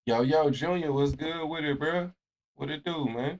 Yo, Junior, what's good with it, bro? What it do, man?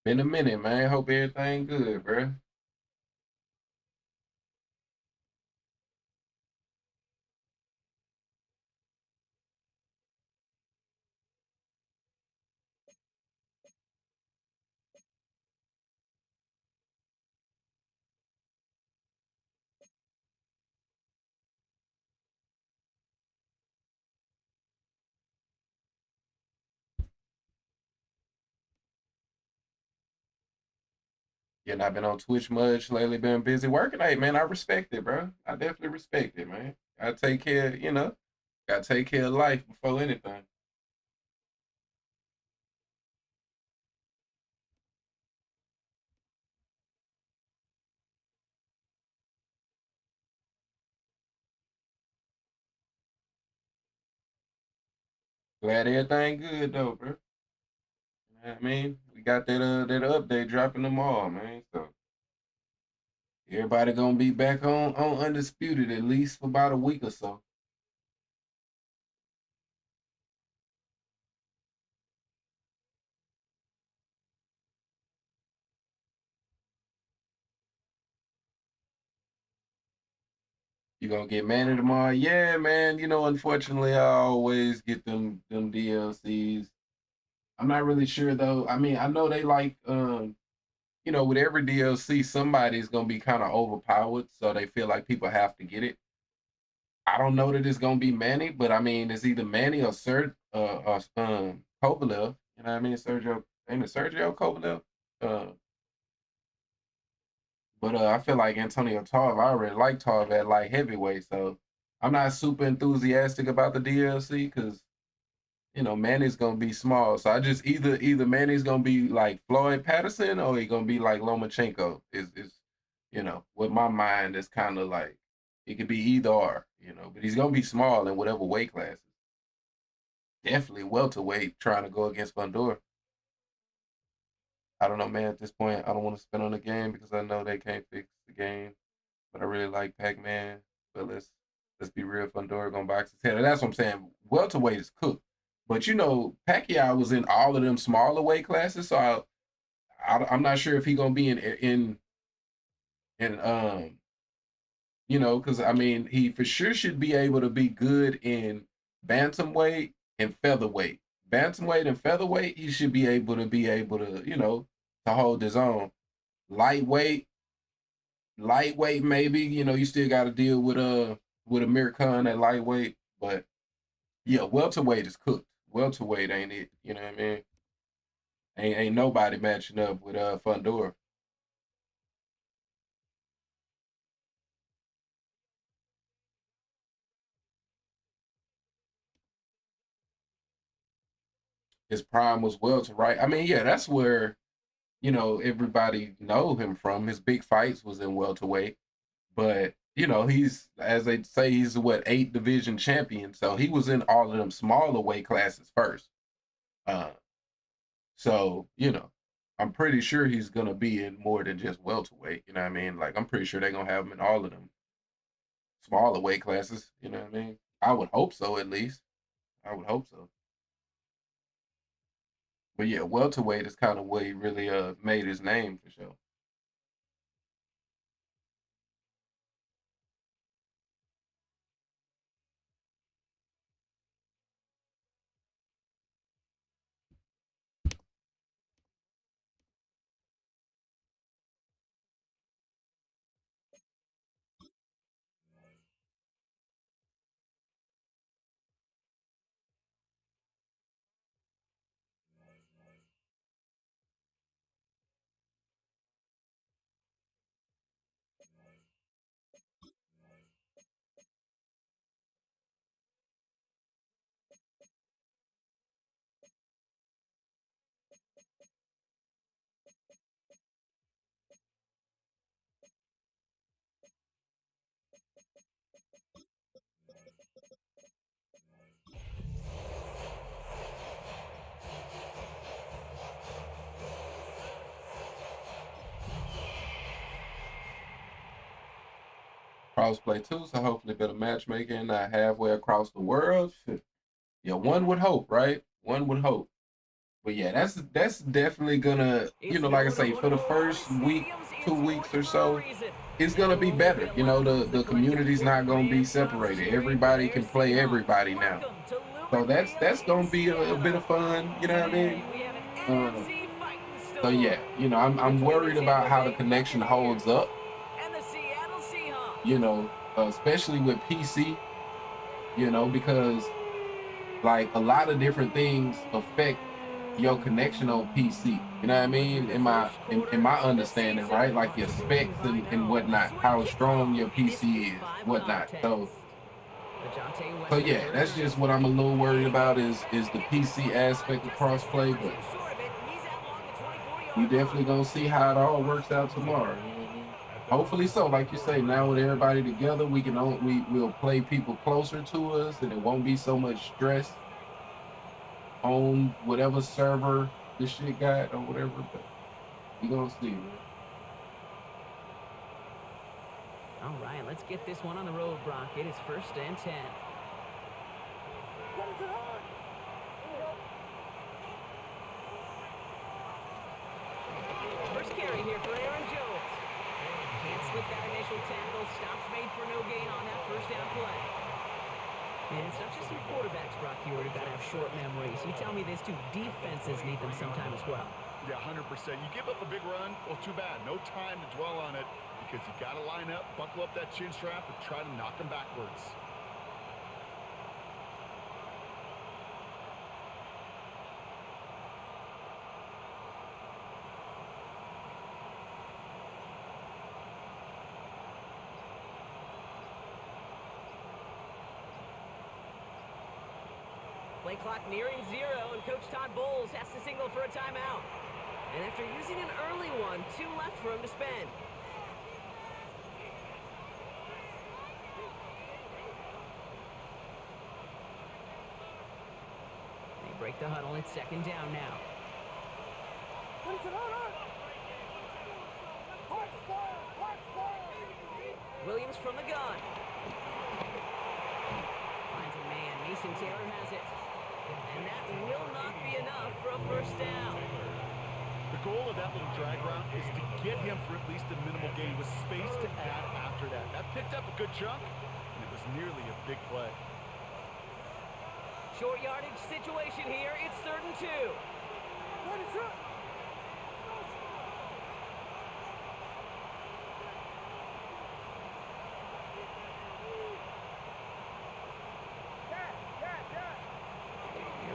Been a minute, man. Hope everything good, bro. Yeah, not been on Twitch much lately. Been busy working. Hey, man, I respect it, bro. I definitely respect it, man. Gotta take care, gotta take care of life before anything. Glad everything good though, bro. You know what I mean? We got that update dropping tomorrow, man. So everybody gonna be back on undisputed at least for about a week or so. You gonna get Manny tomorrow? Yeah, man. Unfortunately, I always get them DLCs. I'm not really sure though. I mean, I know they like with every DLC, somebody's gonna be kind of overpowered, so they feel like people have to get it. I don't know that it's gonna be Manny, but I mean, it's either Manny or Kovalev. You know what I mean? Sergio, ain't it Sergio Kovalev? Uh, but I feel like Antonio Tarv. I already like Tarv at light heavyweight, so I'm not super enthusiastic about the DLC because Manny's gonna be small. So I just either Manny's gonna be like Floyd Patterson or he gonna be like Lomachenko. Is with my mind is kind of like it could be either or, but he's gonna be small in whatever weight classes. Definitely welterweight trying to go against Fundora. I don't know, man. At this point, I don't want to spend on the game because I know they can't fix the game. But I really like Pac-Man. But let's be real, Fundora gonna box his head. And that's what I'm saying. Welterweight is cooked. But Pacquiao was in all of them smaller weight classes, so I'm not sure if he gonna be in because I mean he for sure should be able to be good in bantamweight and featherweight. Bantamweight and featherweight, he should be able to to hold his own. Lightweight, lightweight maybe you still got to deal with Amir Khan at lightweight, but yeah, welterweight is cooked. Welterweight ain't it? You know what I mean? Ain't nobody matching up with Fundora. His prime was welter, right? I mean, yeah, that's where everybody know him from. His big fights was in welterweight, but he's as they say he's what 8 division champion, so he was in all of them smaller weight classes first. Uh, so I'm pretty sure he's gonna be in more than just welterweight. You know what I mean? Like I'm pretty sure they're gonna have him in all of them smaller weight classes. You know what I mean? I would hope so, at least. I would hope so. But yeah, welterweight is kind of where he really made his name for sure. crossplay too, so hopefully better matchmaking, not halfway across the world. Yeah, one would hope, right? One would hope. But yeah, that's definitely gonna, like I say, for the first week, 2 weeks or so, it's gonna be better. The community's not gonna be separated. Everybody can play everybody now. So that's gonna be a bit of fun, you know what I mean? Uh, so yeah, I'm worried about how the connection holds up, especially with PC, because like a lot of different things affect your connection on PC. You know what I mean? In my understanding, right? Like your specs and whatnot, how strong your PC is, whatnot. So yeah, that's just what I'm a little worried about is the PC aspect of crossplay, but we definitely gonna see how it all works out tomorrow. You know what I mean? Hopefully so, like you say, now with everybody together, we'll play people closer to us and it won't be so much stress on whatever server this shit got or whatever, but we gonna see, man. All right, let's get this one on the road, Brock. It is 1st and 10. First carry here for Aaron Jones. Can't slip that initial tackle. Stops made for no gain on that first down play. And it's not just your quarterbacks, Brock, here who've got to have short memories. You tell me this too, defenses need them sometime as well. Yeah, 100%. You give up a big run, well, too bad. No time to dwell on it because you got to line up, buckle up that chin strap, and try to knock them backwards. Play clock nearing 0, and Coach Todd Bowles has to signal for a timeout. And after using an early one, 2 left for him to spend. They break the huddle. It's 2nd down now. Williams from the gun. Finds a man. Mason Taylor has it. And that will not be enough for a 1st down. The goal of that little drag route is to get him for at least a minimal gain with space to add after that. That picked up a good chunk, and it was nearly a big play. Short yardage situation here. It's 3rd and 2.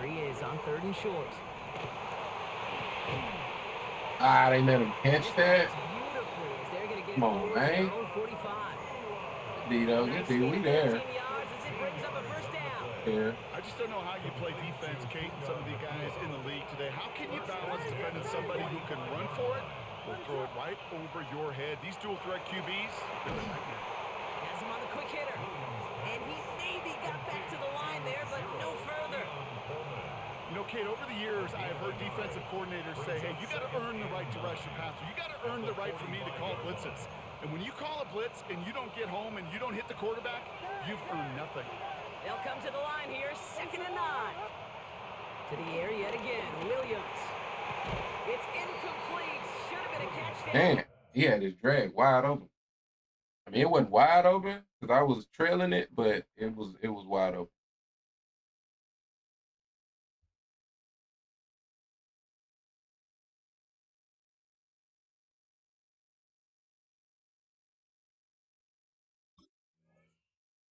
Here he is on 3rd and short. They let him catch that. Come on, man. Dito, good deal. We there. Yeah. I just don't know how you play defense, Kate, and some of the guys in the league today. How can you balance defending somebody who can run for it or throw it right over your head? Theyese dual threat QBs, they're a nightmare. Has him on the quick hitter. And he maybe got back to the line there, but no further. You know, Kate, over the years, I have heard defensive coordinators say, hey, you got to earn the right to rush your passer. You got to earn the right for me to call blitzes. And when you call a blitz and you don't get home and you don't hit the quarterback, you've earned nothing. They'll come to the line here, 2nd and 9. To the air yet again, Williams. It's incomplete. Should have been a catch there. Damn, he had his drag wide open. I mean, it wasn't wide open because I was trailing it, but it was wide open.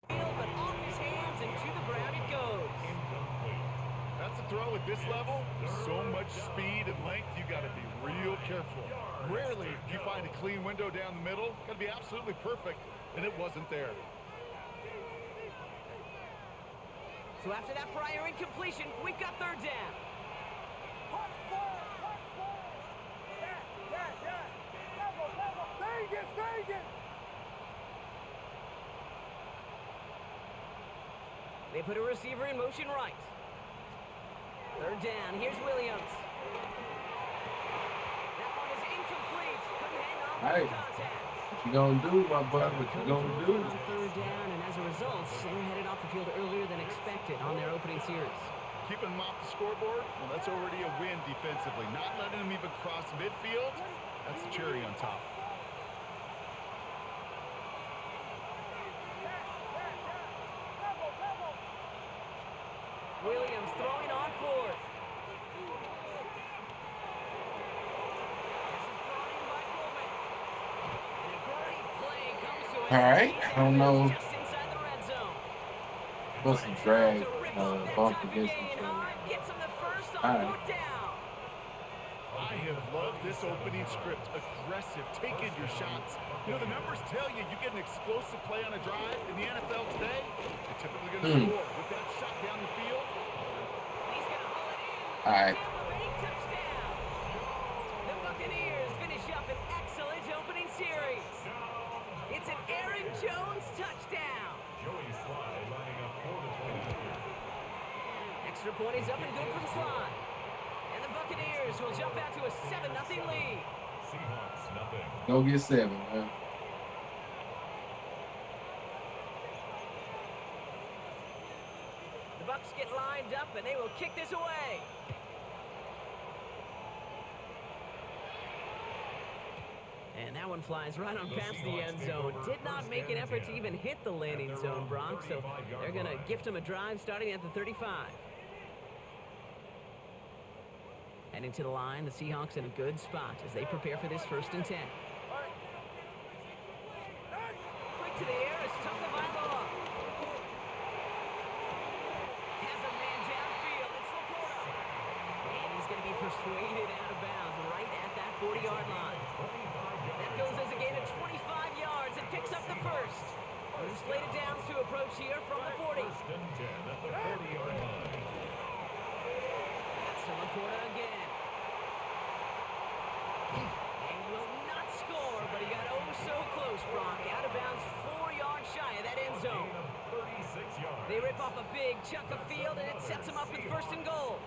But off his hands and to the ground it goes. That's a throw at this level. So much speed and length, you got to be real careful. Rarely do you find a clean window down the middle. Got to be absolutely perfect, and it wasn't there. So after that prior incompletion, we've got 3rd down. They put a receiver in motion right. 3rd down. Here's Williams. That one is incomplete. Couldn't hang on to the contact. you gonna do, my boy? They What you couldn't gonna throw for do? it on third down, and as a result, they're headed off the field earlier than expected on their opening series. Keeping them off the scoreboard, well, that's already a win defensively. Not letting them even cross midfield, that's the cherry on top. Williams throwing on fourth. This is brought in by Coleman. And a great play comes to it. All right. He's I don't know. just inside the red zone. Supposed to drag To rip off that bump time for against gain. each other. Hard gets him the first on All right. fourth down. I have loved this opening script. Aggressive, taking your shots. You know, the numbers tell you you get an explosive play on a drive in the NFL today, you're typically going to score. With that shot down the field, He's going to haul it in. All right. Tampa Bay touchdown. The Buccaneers finish up an excellent opening series. It's an Aaron Jones touchdown. Extra point is up and good from Sly. And the Buccaneers will jump out to a 7-0 lead. Go get 7, man. The Bucs get lined up and they will kick this away. And that one flies right on past the end zone. Did not make an effort to even hit the landing zone, Bronx. So they're going to gift him a drive starting at the 35. Heading to the line, the Seahawks in a good spot as they prepare for this 1st and 10. Quick to the air is Tagovailoa. Has a man downfield. It's Laporta. And he's going to be persuaded out of bounds right at that 40-yard line. That goes as a gain of 25 yards and picks up the first. We're slated downs to approach here from the 40. That's to Laporta again. And he will not score, but he got oh so close, Brock. Out of bounds 4 yards shy of that end zone. They rip off a big chunk of field, and it sets them up with 1st and goal.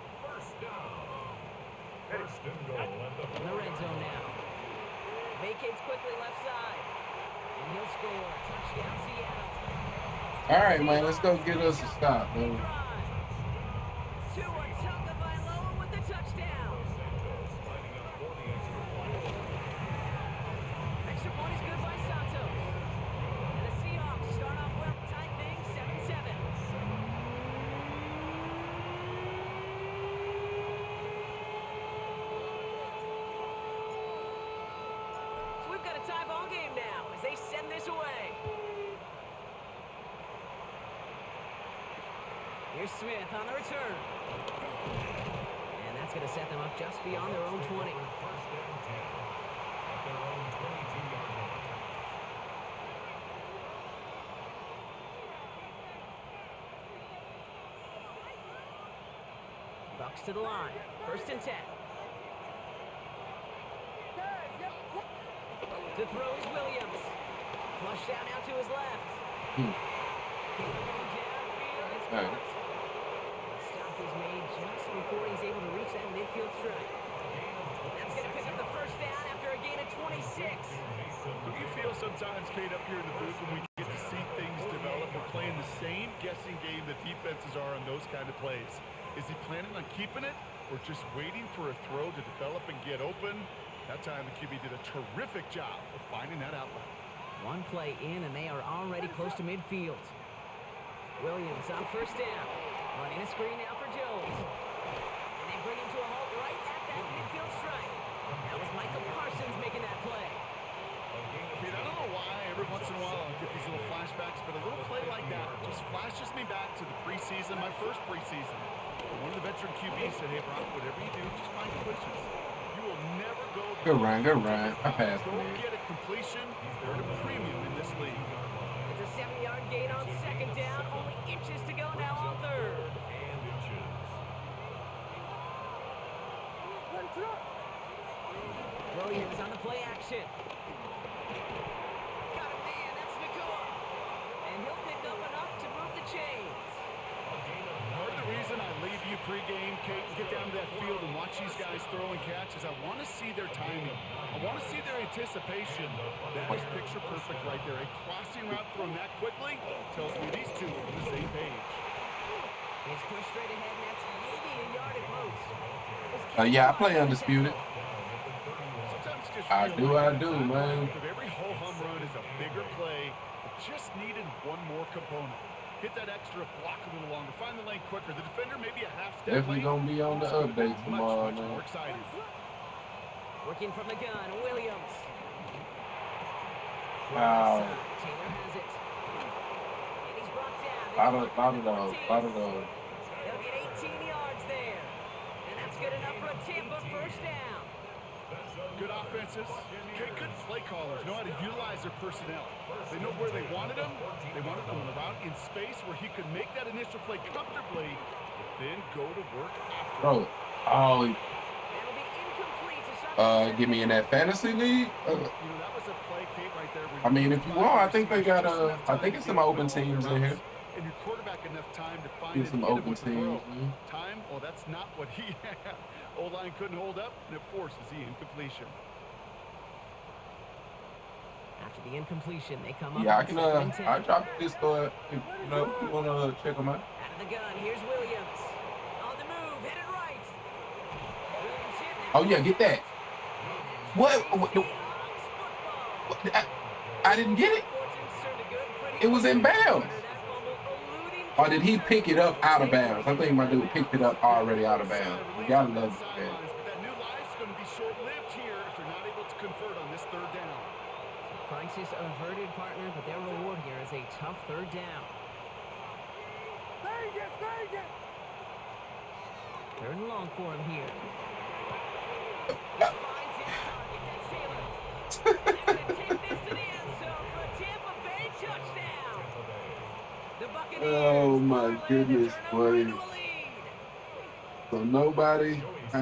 In the red zone now. Vacates quickly left side. And he'll score. Touchdown, Seattle. All right, man. Let's go get us a stop, man. Tua Tagovailoa with the touchdown. Extra point is good by Santos. And the Seahawks start off well, tie things 7-7. So we've got a tie ball game now as they send this away. Here's Smith on the return. And that's going to set them up just beyond their own 20. Bucks to the line. 1st and 10. To throw is Williams. Flushed out now to his left. Downfield, it's All right. caught. Stop is made just before he's able to reach that midfield strike. That's going to pick up the 1st down after a gain of 26. do you feel sometimes, Kate, up here in the booth when we get to see things develop? We're playing the same guessing game that defenses are on those kind of plays. Is he planning on keeping it or just waiting for a throw to develop and get open? That time the QB did a terrific job of finding that outlet. One play in, and they are already close to midfield. Williams on 1st down. Running a screen now for Jones. And they bring him to a halt right at that midfield strike. That was Michael Parsons making that play. Kate, I don't know why every once in a while I'll get these little flashbacks, but a little play like that just flashes me back to the preseason, my first preseason. One of the veteran QBs said, hey, Brock, whatever you do, just find completions. You will never go... Good run, good run. I passed, Don't man. get a completion. They're at a premium in this league. It's a 7-yard gain on 2nd down. Only inches to go now on 3rd. Williams on the play action. Got a man, that's Nakua. And he'll pick up enough to move the chains. Part of the reason I leave you pregame, Kate, get down to that field and watch these guys throw and catch, is I want to see their timing. I want to see their anticipation. That is picture perfect right there. A crossing route thrown that quickly tells me these two are on the same page. It's pushed straight ahead, and that's maybe a yard at most. Yeah, I play Undisputed. Sometimes just I feel do, like man. every ho-hum run is a bigger play. It just needed one more component. Hit that extra block a little longer. Find the lane quicker. The defender maybe a half step Definitely late. gonna be on the update tomorrow, much man. more exciting. Working from the gun, Williams. Wow. Taylor has it. And he's brought down. Lot of those. They'll get 18 yards there. And that's good enough for a Tampa first down. Good offenses. Good play callers know how to utilize their personnel. They know where they wanted them. They wanted them on the route in space where he could make that initial play comfortably, but then go to work after. Bro, oh, That'll be incomplete to start. give me in that fantasy league. That was a play, Kate, right there. I mean, if you want, I think they got I think it's some open teams in here. And your quarterback enough time to find Get some open teams. Time? Well, that's not what he had. O-line couldn't hold up, and it forces the incompletion. After the incompletion, they come up. Yeah, I can. I dropped this. If you wanna check them out. Out of the gun, here's Williams. On the move, headed right. Williams hit. Oh yeah, get that. What? I didn't get it. It was in bounds. Or did he pick it up out of bounds? I think my dude picked it up already out of bounds. You gotta love that. That new life's going to be short-lived here if they're not able to convert on this third down. Crisis averted, partner, but their reward here is a tough third down. Third and long for him here. Finds his target. That's Taylor. And they're going to take this to the end zone for a Tampa Bay touchdown. The Buccaneers. Oh my goodness, boy. turn over into a lead. So nobody. So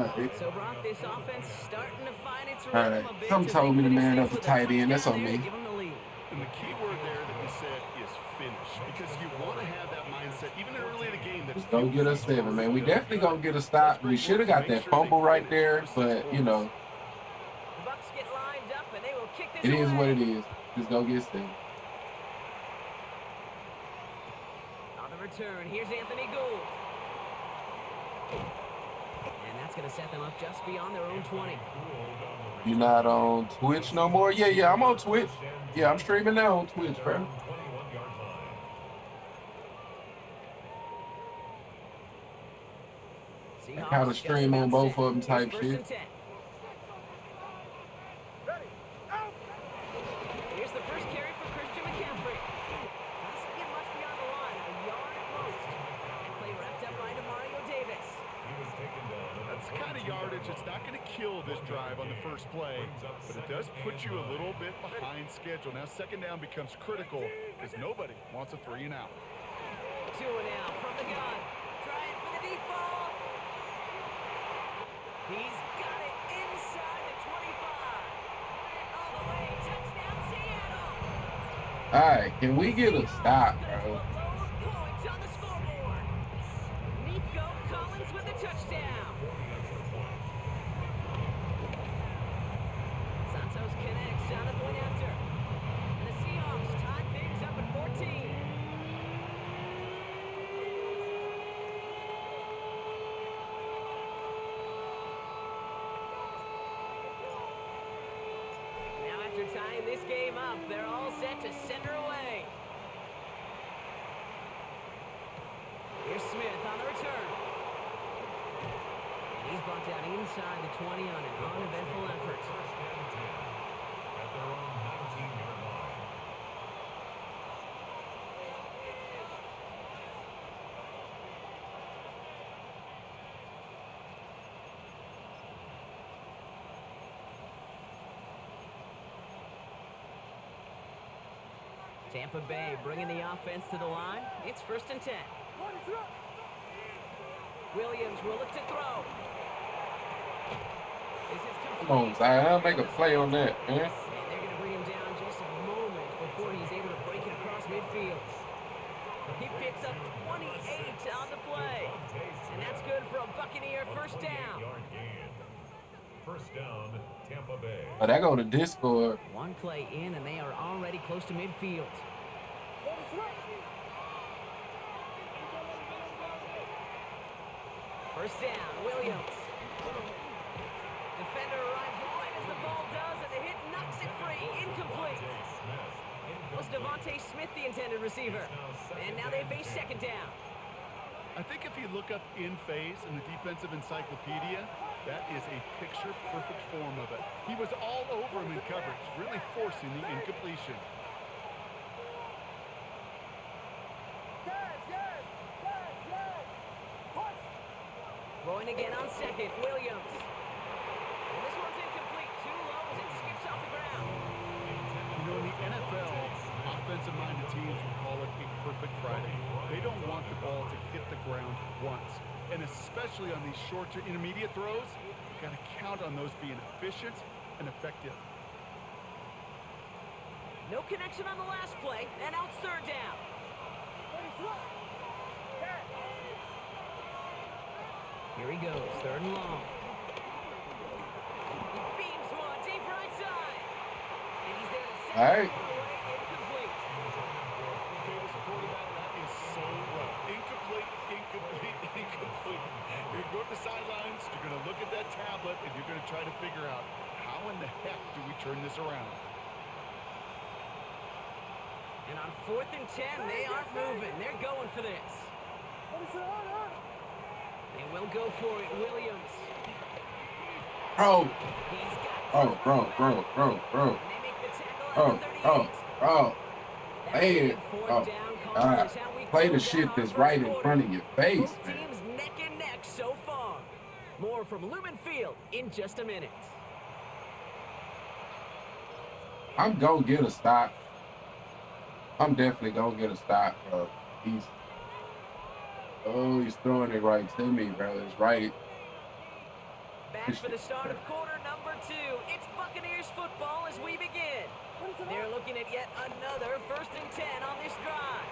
Brock, this offense starting to find its All rhythm right. a bit. Some as told they me to finish man this up the with a tight end. That's touchdown on there to me. give 'em the lead. And the key word there that you said is finish. Because you want to have that mindset, even early in the game. Let's go get us 7, man. We definitely gonna get a stop. We should have got that fumble right there, but The Bucs get lined up and they will kick this it is away. what it is. Just go get 7. On the return, here's Anthony Gould. And that's going to set them up just beyond their own 20. You not on Twitch no more? Yeah, I'm on Twitch. Yeah, I'm streaming now on Twitch, bro. I kind of stream on both of them type shit. Here's the first carry for Christian McCaffrey. Doesn't get much beyond the line, a yard at most. And play wrapped up by Demario Davis. That's the kind of yardage that's not going to kill this drive on the first play, but it does put you a little bit behind schedule. Now second down becomes critical because nobody wants a 3 and out. 2 and out from the gun. Trying for the deep ball. He's got it inside the 25. All the way, touchdown Seattle. All right, can we get a stop, bro? Points on the scoreboard. Nico Collins with a touchdown. Santos connects on the point after. And the Seahawks tie things up at 14. Now after tying this game up, they're all set to send her away. Here's Smith on the return. And he's brought down inside the 20 on an uneventful effort. Tampa Bay bringing the offense to the line. It's 1st and 10. Williams will look to throw. This is complete. Come on, Zion. I'll make a play on that, man. And they're going to bring him down just a moment before he's able to break it across midfield. He picks up 28 on the play. And that's good for Buccaneer first down. First down, Tampa Bay. But that go to Discord. One play in, and they are already close to midfield. First down, Williams. Defender arrives right as the ball does, and the hit knocks it free. Incomplete. Was Devontae Smith the intended receiver? And now they face second down. I think if you look up in phase in the defensive encyclopedia, that is a picture-perfect form of it. He was all over him in coverage, really forcing the incompletion. Throwing again on second, Williams. And this one's incomplete. Too low as it skips off the ground. You know, in the NFL, offensive-minded teams will call it a perfect Friday. They don't want the ball to hit the ground once. And especially on these short to intermediate throws, you got to count on those being efficient and effective. No connection on the last play, and now it's third down. Here he goes, third and long. He beams one deep right side. And he's there to set All right. incomplete. Okay, as a quarterback, that is so rough. Incomplete, incomplete, incomplete. You're going to the sidelines, you're going to look at that tablet, and you're going to try to figure out how in the heck do we turn this around. And on 4th and 10, they aren't moving. They're going for this. They will go for it, Williams. Bro. He's got Bro. And they make the tackle at the 38. Bro. That Hey, second fourth oh, down call God. is how we Play the close shit out our that's first right in quarter. front of your face, Both man. teams neck and neck so far. More from Lumen Field in just a minute. I'm gonna get a stop. I'm definitely gonna get a stop, bro. He's throwing it right to me, bro. It's right. Back for the start of quarter number 2. It's Buccaneers football as we begin. They're looking at yet another 1st and 10 on this drive.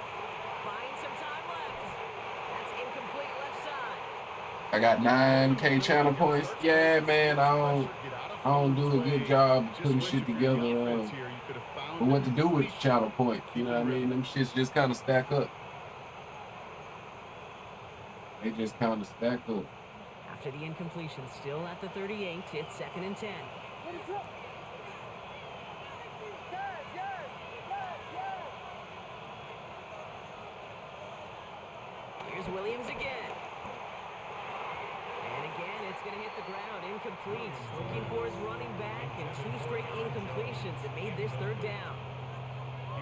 Buying some time left. That's incomplete left side. I got 9K channel points. Yeah, man. I don't do a good job of putting shit together. But what to do with the channel points? You know what I mean? Them shits just kind of stack up. They just kind of stack up. After the incompletion, still at the 38, it's 2nd and 10. Here's Williams again. And again, it's going to hit the ground. Incomplete. Looking for his running back, and 2 straight incompletions that made this third down.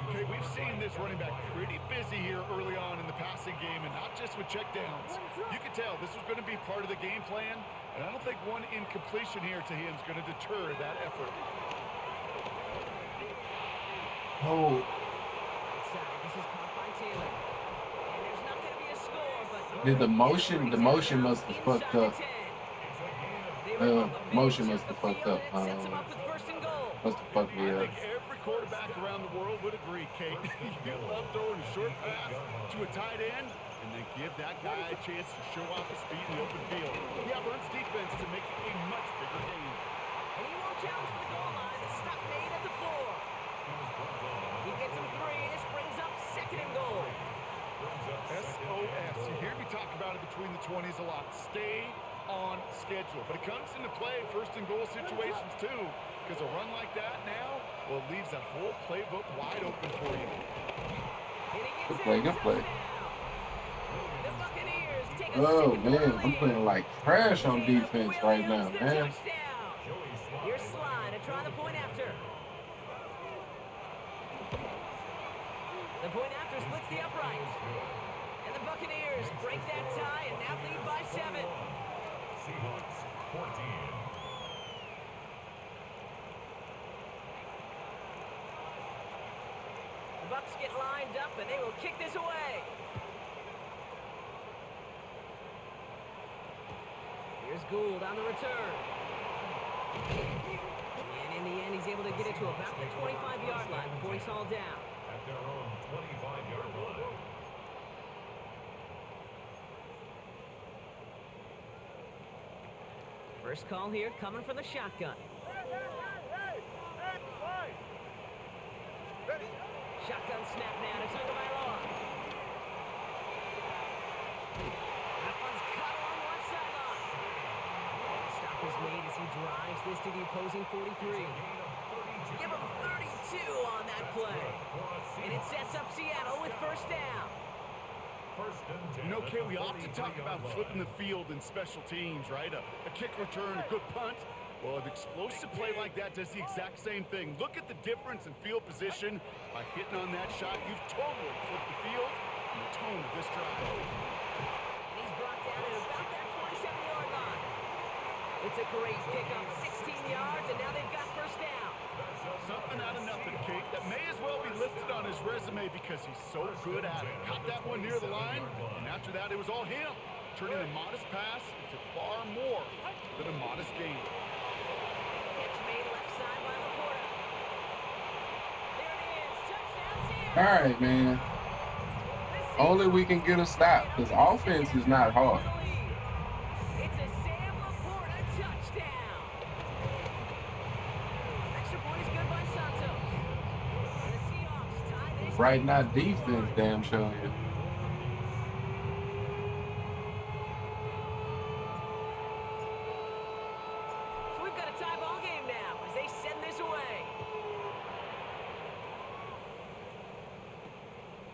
Okay, we've seen this running back pretty busy here early on in the passing game, and not just with checkdowns. You could tell this was going to be part of the game plan, and I don't think one incompletion here to him is going to deter that effort. Oh. Outside, this is caught by Taylor. And there's not going to be a score, but... Did the motion must have fucked up. Motion must have fucked up. Must have fucked me up. Every quarterback around the world would agree, Kate. You love throwing a short pass to a tight end and then give that guy a chance to show off his speed in the open field. He runs defense to make it a much bigger game. And he won't challenge for the goal line. The stop made at the 4. He gets him 3, and this brings up 2nd and goal. SOS. You hear me talk about it between the 20s a lot. Stay on schedule. But it comes into play 1st and goal situations too. Because a run like that now, well, it leaves that whole playbook wide open for you. Good play, good play. The Buccaneers take a Oh, second man. early. I'm playing like trash on defense right now, Williams, the man. touchdown. Here's Slide to try the point after. The point after splits the upright. And the Buccaneers break that tie and now lead by 7. Seahawks 14. The Bucs get lined up and they will kick this away. Here's Gould on the return. And in the end, he's able to get it to about the 25-yard line before he's hauled down. At their own 25-yard line. First call here coming from the shotgun. Shotgun snap now to Tagovailoa. That one's cut along the left sideline. The stop is made as he drives this to the opposing 43. Give him 32 on that play. And it sets up Seattle with first down. You know, Kay, we often talk about flipping the field in special teams, right? A kick return, a good punt. Well, an explosive play like that does the exact same thing. Look at the difference in field position. By hitting on that shot, you've totally flipped the field and the tone of this drive. And he's brought down at about that 27-yard line. It's a great pickup, 16 yards, and now they've got first down. Something out of nothing, Kate, that may as well be listed on his resume because he's so good at it. Caught that one near the line, and after that, it was all him. Turning a modest pass into far more than a modest gain. Catch made left side by Laporta. There it is, touchdown Seattle. All right, man. Only we can get a stop because offense is not hard. It's a Sam Laporta touchdown. Extra point is good by Santos. And the Seahawks tie this Right game now, at 21. defense damn sure here. So we've got a tie ball game now as they send this away.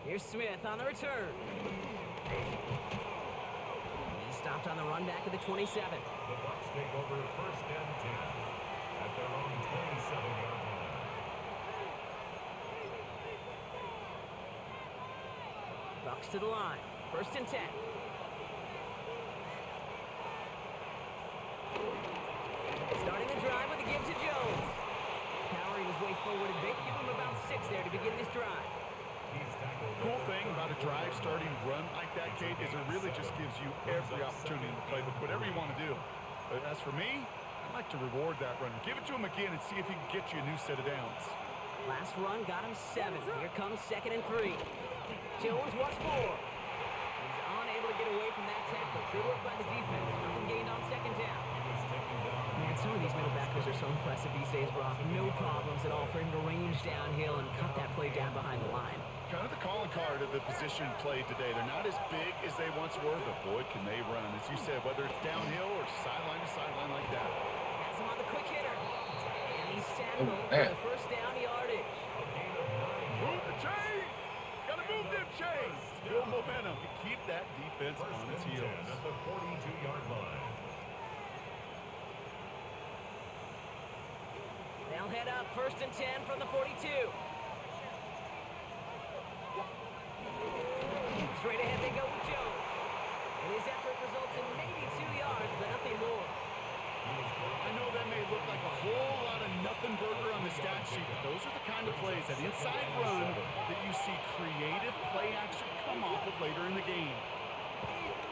Here's Smith on the return. He stopped on the run back at the 27. The Bucs take over first and 10 at their own 27-yard line. Bucks to the line. First and 10. Starting the drive with a give to Jones. Powering his way forward a bit. Give him about 6 there to begin this drive. He's tackled. Cool thing about a drive starting run like that, Kate, is it really just gives you every opportunity in the playbook, whatever you want to do. But as for me, I'd like to reward that run. Give it to him again and see if he can get you a new set of downs. Last run got him 7. Here comes 2nd and 3. Jones once more. He's unable to get away from that tackle. Good work by the defense. Nothing gained on 2nd down. Man, some of these middle backers are so impressive these days, Brock. No problems at all for him to range downhill and cut that play down behind the line. Kind of the calling card of the position played today. They're not as big as they once were, but boy, can they run. As you said, whether it's downhill or sideline to sideline like that. Has him on the quick hitter. And he's tackled for that. the first down yardage. Move the chains! Gotta move them chains! Build momentum to keep that defense on its First and 10 heels. at the 42-yard line. They'll head up 1st and 10 from the 42. Straight ahead they go with Jones. And his effort results in maybe 2 yards, but nothing more. I know that may look like a whole lot of nothing burger on the stat sheet, but those are the kind of plays, that inside run, that you see creative play action come off of later in the game.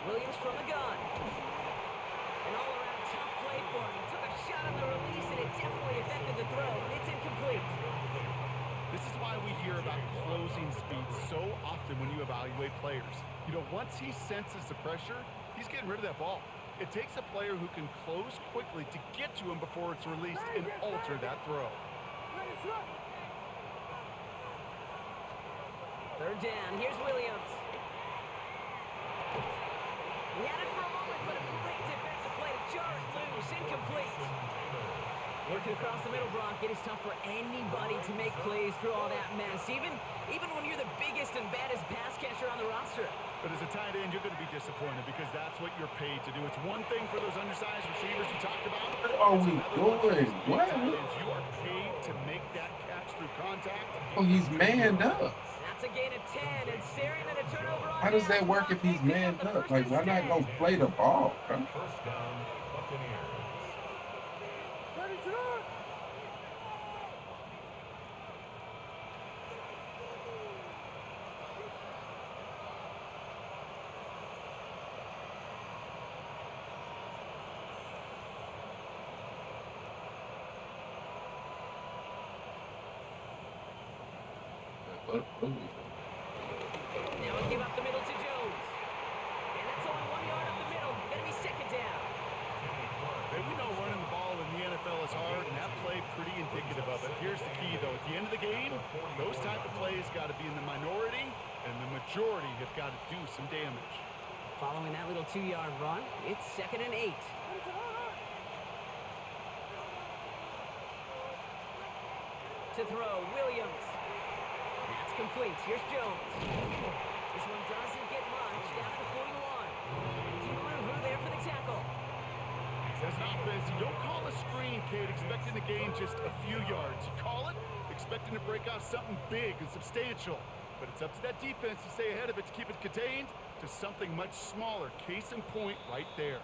Williams from the gun. An all-around tough play for him. He took a shot on the release, and it definitely affected the throw. It's incomplete. This is why we hear about closing speed so often when you evaluate players. You know, once he senses the pressure, he's getting rid of that ball. It takes a player who can close quickly to get to him before it's released and alter that throw. 3rd down. Here's Williams. He had it for a moment, but a great defensive play to jar it loose. Incomplete. Working across the middle, Brock, it is tough for anybody to make plays through all that mess, even when you're the biggest and baddest pass catcher on the roster. But as a tight end, you're going to be disappointed because that's what you're paid to do. It's one thing for those undersized receivers you talked about. What are we doing? What? Tight ends, you are paid to make that catch through contact. Oh, he's manned up. That's a gain of 10 and staring at a turnover on How does that downs. work if he's They pick manned the up? first Like, why not go instead. play the ball, bro? First down, Buccaneers. What are we doing? Now we give up the middle to Jones. And that's only 1 yard up the middle. Gonna be 2nd down. Hey, we know majority have got to do some damage. Following that little 2-yard run, it's 2nd and 8. To throw, Williams. That's complete. Here's Jones. This one doesn't get much. Down to the 41. Thru there for the tackle. As an offense, you don't call a screen, Kate, expecting to gain just a few yards. You call it expecting to break off something big and substantial. But it's up to that defense to stay ahead of it, to keep it contained to something much smaller. Case in point right there.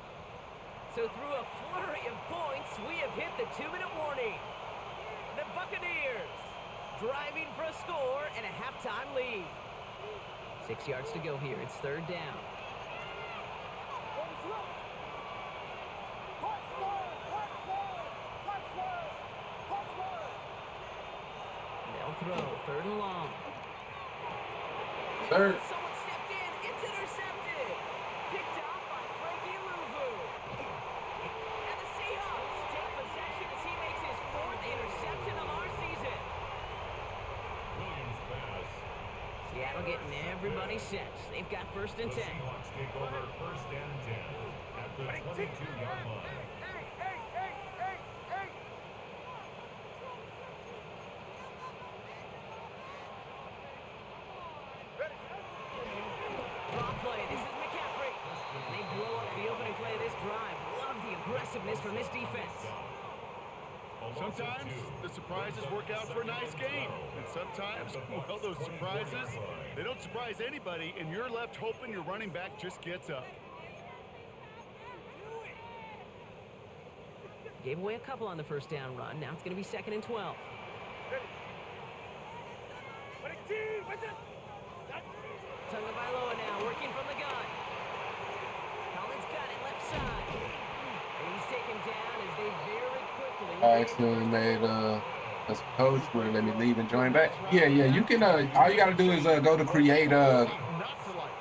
So through a flurry of points, we have hit the 2-minute warning. The Buccaneers driving for a score and a halftime lead. 6 yards to go here. It's 3rd down. They'll throw. 3rd and long. Third. Someone stepped in. It's intercepted. Picked up by Frankie Louvu. And the Seahawks take possession as he makes his 4th interception of our season. Williams pass. Seattle getting everybody set. They've got 1st and 10. Seahawks take over 1st and 10 at the 22-yard line. Draw play. This is McCaffrey. And they blow up the opening play of this drive. Love the aggressiveness from this defense. Sometimes the surprises work out for a nice game. And sometimes, well, those surprises, they don't surprise anybody, and you're left hoping your running back just gets up. Gave away a couple on the 1st down run. Now it's going to be 2nd and 12. Tagovailoa now working from the gun. Collins got it left side. And he's taken down as they very quickly... I accidentally made as a coach where let me leave and join back. Yeah, you can all you gotta do is go to create a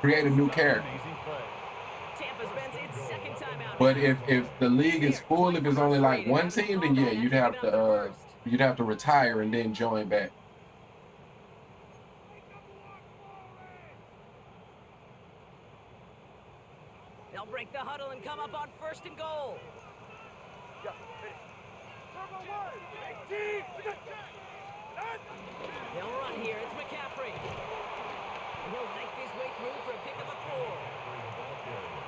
new character. Tampa spends its 2nd time out. But if the league is full, if it's only like one team, then yeah, you'd have to retire and then join back. They'll break the huddle and come up on 1st and goal. They'll run here. It's McCaffrey. And he'll knife his way through for a pickup of 4.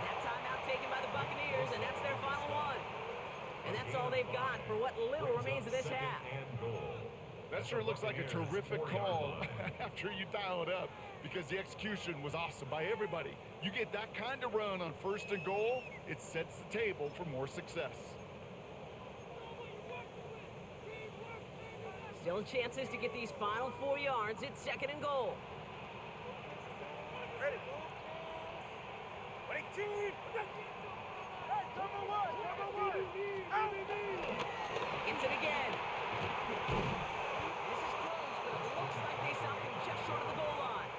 That timeout taken by the Buccaneers, and that's their final one. And that's all they've got for what little remains of this half. That sure looks like a terrific call after you dial it up, because the execution was awesome by everybody. You get that kind of run on 1st and goal, it sets the table for more success. Still chances to get these final 4 yards. It's 2nd and goal. Gets it again. This is close, but it looks like they stopped him just short of the goal line.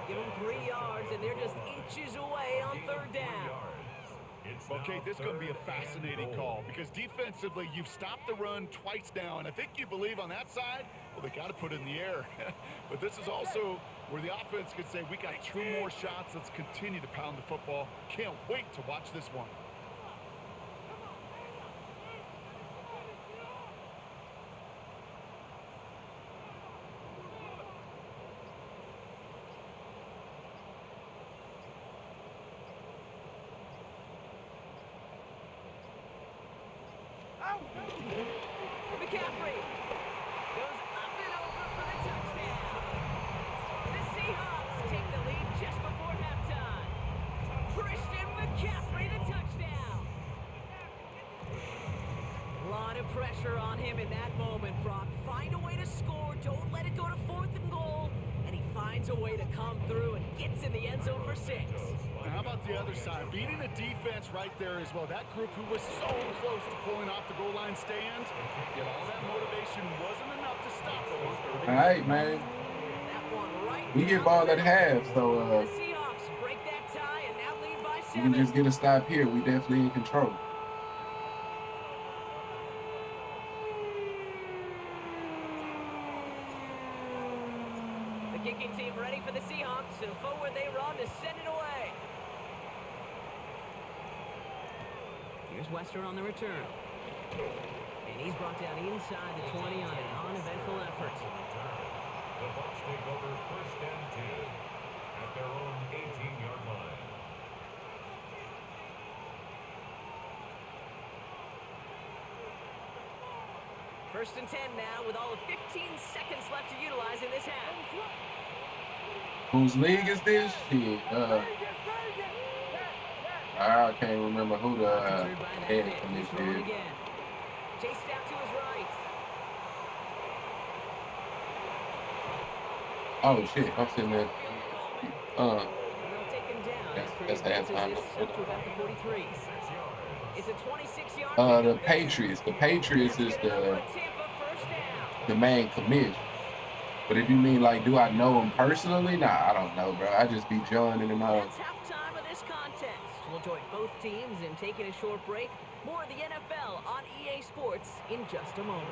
Give them 3 yards, and they're just inches away on 3rd down. Okay, this is going to be a fascinating call, because defensively, you've stopped the run twice now, and I think you believe on that side, well, they got to put it in the air. But this is also where the offense could say, we got 2 more shots, let's continue to pound the football. Can't wait to watch this one. McCaffrey goes up and over for the touchdown. The Seahawks take the lead just before halftime. Christian McCaffrey, the touchdown. A lot of pressure on him in that moment, Brock. Find a way to score. Don't let it go to 4th and goal. And he finds a way to come through and gets in the end zone for 6. And how about the other side? Beating the defense right there as well. That group who was so close to pulling off the goal line stand, yet all that motivation wasn't enough to stop them on 30. All right, man. We get ball at half, so The Seahawks break that tie and now lead by you 7. can just get a stop here. We definitely in control. The kicking team ready for the Seahawks, and folks, Here's Wester on the return. And he's brought down inside the 20 on an uneventful effort. The Bucs take over 1st and 10 at their own 18-yard line. First and 10 now with all of 15 seconds left to utilize in this half. Whose league is this? Shit. I can't remember who the head coach is. Chased out to his right. Oh shit! I'm sitting there. They'll take him down. That's halftime. Up to about the 43. It's a 26-yard. The Patriots. The Patriots is the main committee. But if you mean like, do I know him personally? Nah, I don't know, bro. I just be joining him out. That's halftime of this contest. We'll join both teams in taking a short break. More of the NFL on EA Sports in just a moment.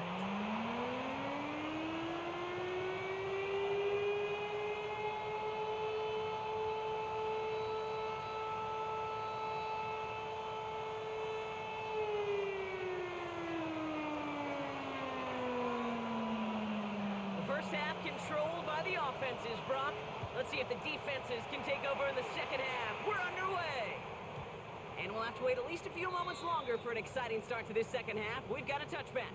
Half controlled by the offenses, Brock. Let's see if the defenses can take over in the second half. We're underway. And we'll have to wait at least a few moments longer for an exciting start to this second half. We've got a touchback.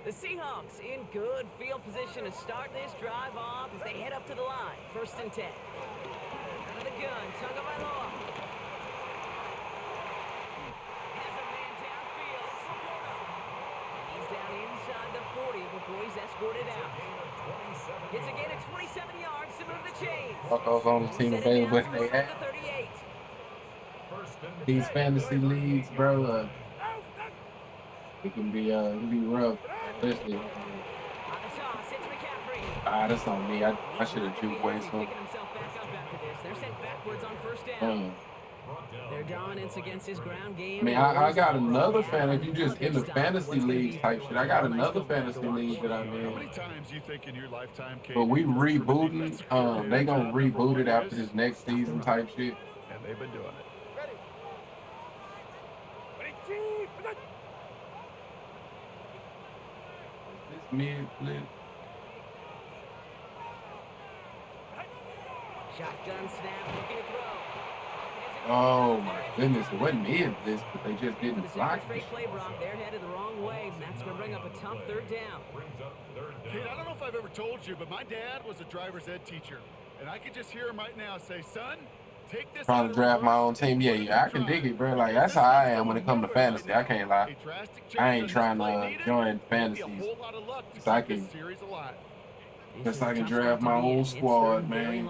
The Seahawks in good field position to start this drive off as they head up to the line. 1st and 10. Out of the gun, Tagovailoa. Down inside the 40 before he's escorted out. It's a gain of 27 yards to move the chains. Fuck off on the team available if they have. These fantasy leagues, bro, it can be rough. Especially. That's on me. I should have juked way sooner. They're sent backwards on 1st down. Their dominance against his ground game. I mean, I got another fan. If you just in the fantasy league type shit, I got another fantasy league that I'm in. How many times you think in your lifetime, Kate, But we rebooting. They gonna reboot it after this next season type shit. And they've been doing it. This mid flip. Shotgun snap, looking to throw. Oh my goodness, it wasn't mid this, but they just didn't block it. Play, Brock. They're headed the wrong way. That's going to bring up a tough 3rd down. Kate, I don't know if I've ever told you, but my dad was a driver's ed teacher. And I could just hear him right now say, son, take this. Trying to draft my own team. Yeah, I can dig it, bro. Like, that's how I am when it comes to fantasy. I can't lie. I ain't trying to join fantasies. So I can draft my own squad, man.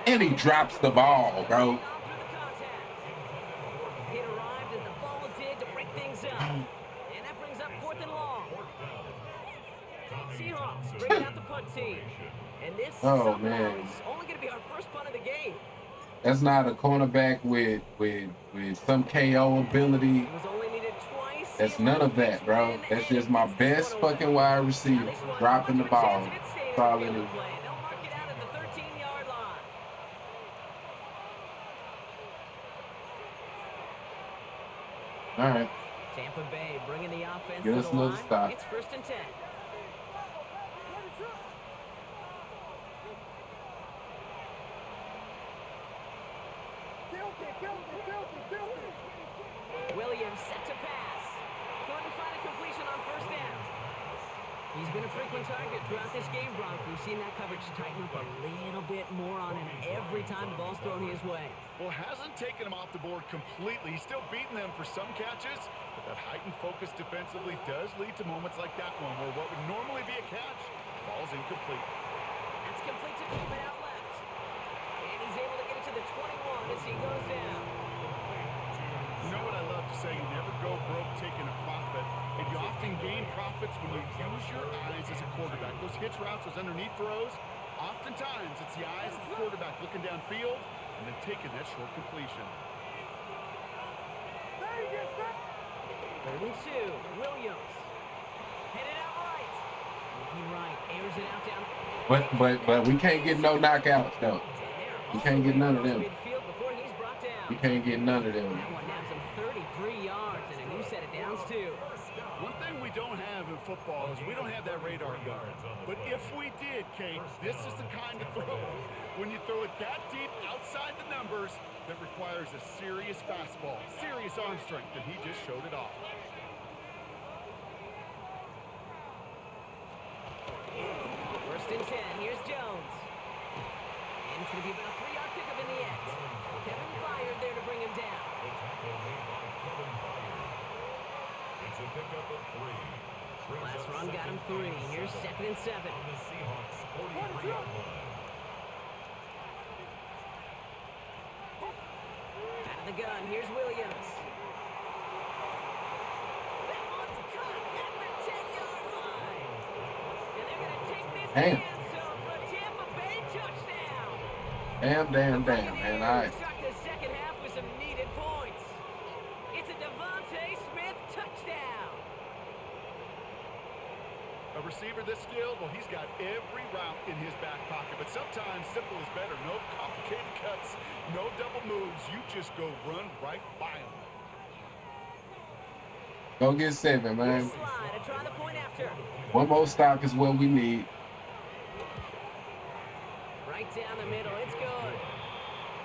And he drops the ball, bro. It arrived as the ball did to break things up. And that brings up 4th and long. Seahawks bringing out the punt team. And this man, is only going to be our first punt of the game. That's not a cornerback with some KO ability. It was only needed twice. That's none of that, bro. That's just my best fucking wide receiver dropping the ball. That's all it is. All right. Tampa Bay bringing the offense Get to us the another line. stop. It's 1st and 10. Williams set to pass. Couldn't find a completion on 1st down. He's been a frequent target throughout this game, Brock. We've seen that coverage tighten up a little bit more on him every time the ball's thrown his way. Well, hasn't taken him off the board completely. He's still beating them for some catches, but that heightened focus defensively does lead to moments like that one where what would normally be a catch falls incomplete. That's complete to keep it out left. And he's able to get it to the 21 as he goes down. You know what I love to say? You never go broke taking a profit, and you and gain profits when you use your eyes as a quarterback. Those hitch routes, those underneath throws, oftentimes it's the eyes of the quarterback looking downfield and then taking that short completion. 3rd and 2. Williams. Headed out right. Looking right. Airs it out down. But we can't get no knockouts though. We can't get none of them. Midfield before he's brought down. We can't get none of them. That one nabs him 33 yards and a new set of downs too. One thing we don't have in football is we don't have that radar gun. But if we did, Kate, this is the kind of throw. When you throw it that deep outside the numbers, that requires a serious fastball, serious arm strength, and he just showed it off. First and 10. Here's Jones. And it's going to be about a 3-yard pickup in the end. Kevin Byard there to bring him down. The tackle made by Kevin Byard. It's a pickup of 3. Last run got him 3. Here's 2nd and 7. On the Seahawks 43-yard line. Out of the gun. Here's Williams. That one's caught at the 10-yard line. And they're going to take this Damn. end zone for a Tampa Bay touchdown. Damn, man. All right. Start the second half with some needed points. It's a Devontae Smith touchdown. A receiver this skilled, well, he's got every route in his back pocket. But sometimes simple is better. No complicated cuts, no double moves. You just go run right by him. Go get 7, man. Slide and try the point after. One more stop is what we need. Right down the middle. It's good.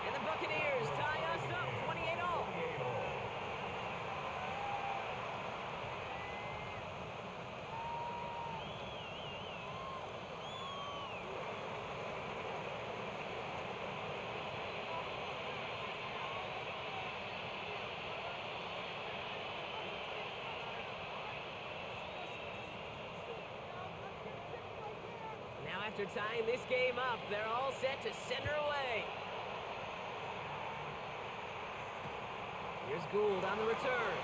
And the Buccaneers tie us up 28-all. Now after tying this game up, they're all set to center away. Here's Gould on the return.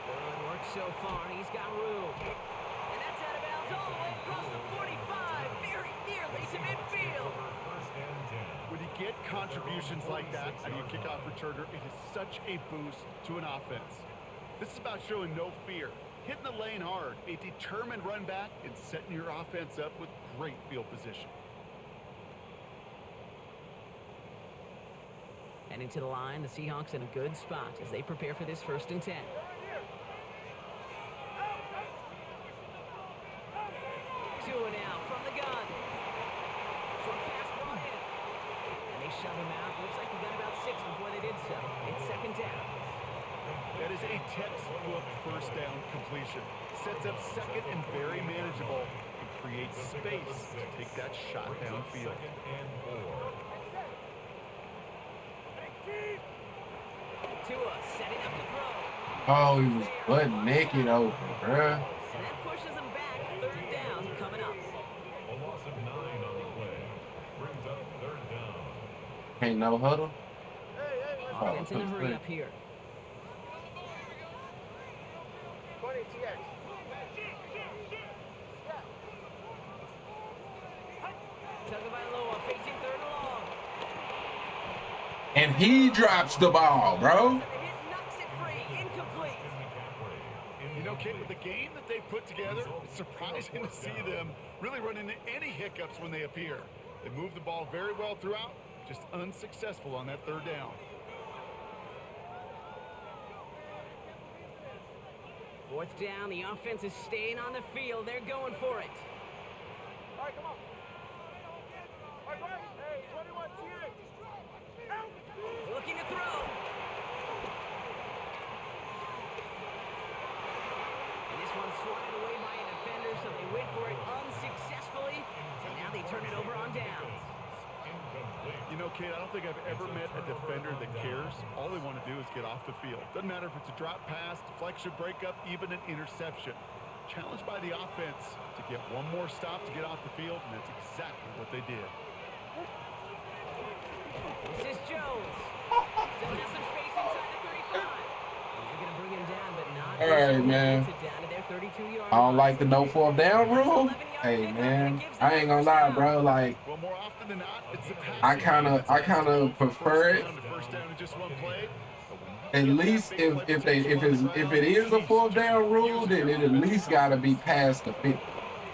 Good work so far. He's got room. And that's out of bounds all the way across the 45, very nearly to midfield. First and 10. When you get contributions like that out of your kickoff returner, it is such a boost to an offense. This is about showing no fear, hitting the lane hard, a determined run back, and setting your offense up with great field position. And into the line, the Seahawks in a good spot as they prepare for this 1st and 10. Tua now from the gun. Short pass brought in. And they shove him out. Looks like he got about 6 before they did so. It's 2nd down. That is a textbook first down completion. Sets up second and very manageable. It creates space to take that shot downfield. Second and 4. Tua setting up to throw. Oh, he was butt naked open, bruh. And that pushes him back. 3rd down coming up. A loss of 9 on the play. Brings up 3rd down. Ain't no huddle. Offense in a hurry up here. Tagovailoa facing 3rd and long. And he drops the ball, bro. The hit knocks it free. Incomplete. You know, Kate, with the game that they've put together, it's surprising to see them really run into any hiccups when they appear. They move the ball very well throughout, just unsuccessful on that 3rd down. 4th down, the offense is staying on the field. They're going for it. All right, come on. All right, hey, 21 TA. Looking to throw. And this one's swatted away by a defender, so they went for it unsuccessfully. And now they turn it over on downs. You know, Kate, I don't think I've ever met a defender that cares. All they want to do is get off the field. Doesn't matter if it's a drop pass, deflection, breakup, even an interception. Challenged by the offense to get one more stop to get off the field, and that's exactly what they did. This is Jones. Still has some space inside the 35. And they're going to bring him down, but not All right, man. I don't like the no fourth down rule. Hey, man, I ain't gonna lie, bro. Like, Well, more often than not, it's the I passing game that's kind asked to go of for prefer it. first down in just one play. But when At you get that least big play potential on the if ground, it is a geez, fourth just down rule, using then your it at offensive least got to be weapons. past the 50.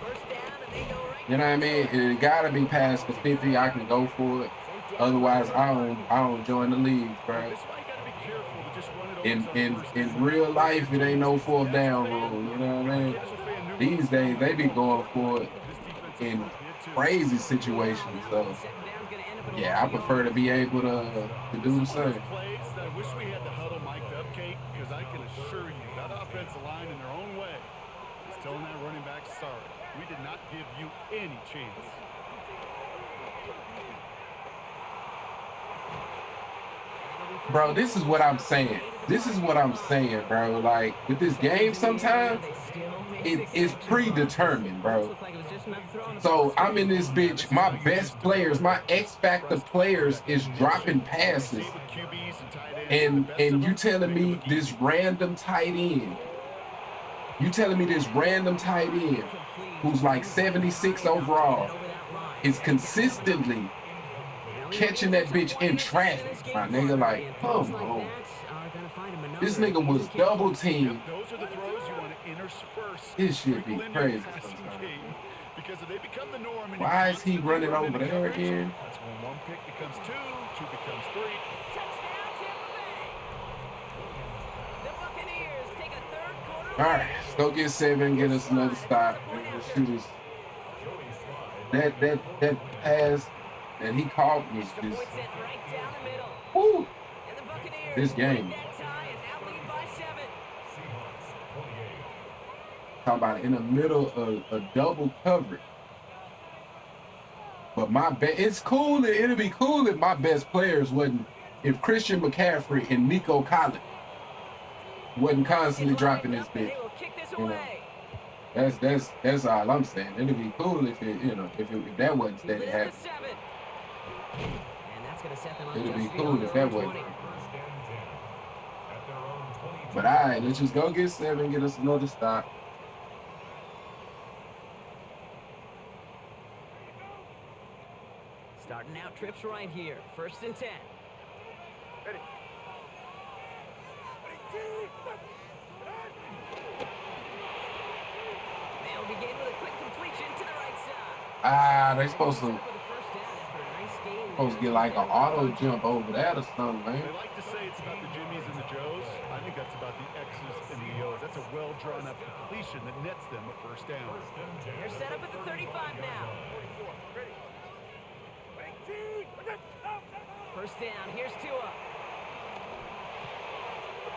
First down, and they go right You know what I back mean? to it. It got to be past the 50. I can go for it. Otherwise, I don't join the league, bro. This is why you got to be careful to just run it always on first In down. real life, it ain't no As a fourth casual down fan, rule. You know what I a mean? casual fan knew what These was days, coming. they be going for it This defensive in front did too. crazy situations. So, Second down's gonna end up at yeah, I 11 prefer to yards. be able to This do the is one of same. those plays that I wish we had the huddle mic'd up, Kate, because I can assure you that offensive line in their own way is telling that running back, sorry, we did not give you any chance. Bro, this is what I'm saying. This is what I'm saying, bro. Like, with this game sometimes, it is predetermined, bro. So I'm in this bitch. My best players, my X Factor players is dropping passes. And you telling me this random tight end. You telling me this random tight end who's like 76 overall is consistently catching that bitch in traffic, my nigga. Like, come on. This nigga was double teamed. Those are the throws you want to intersperse. This shit be crazy sometimes. Because if they become the norm, why is he running over there again? That's when one pick becomes two becomes three. All right, let's go get 7, get us another stop, and we'll shoot us. That pass that he caught was just, whoo, this game. Talk about it, in the middle of a double coverage. But it's cool. It'll be cool if my best players wasn't, if Christian McCaffrey and Nico Collins wasn't constantly dropping this bitch. You know, that's all I'm saying. It'd be cool if it, you know, if that wasn't steady happening. It'd be cool if that wasn't. But all right, let's just go get 7, get us another stop. Starting out trips right here. 1st and 10. Ready. They'll begin with a quick completion to the right side. They supposed to get like an auto jump over that or something, man. They like to say it's about the Jimmies and the Joes. I think that's about the X's and the O's. That's a well drawn up completion that nets them a first down. They're set up at the 35 now. First down, here's Tua.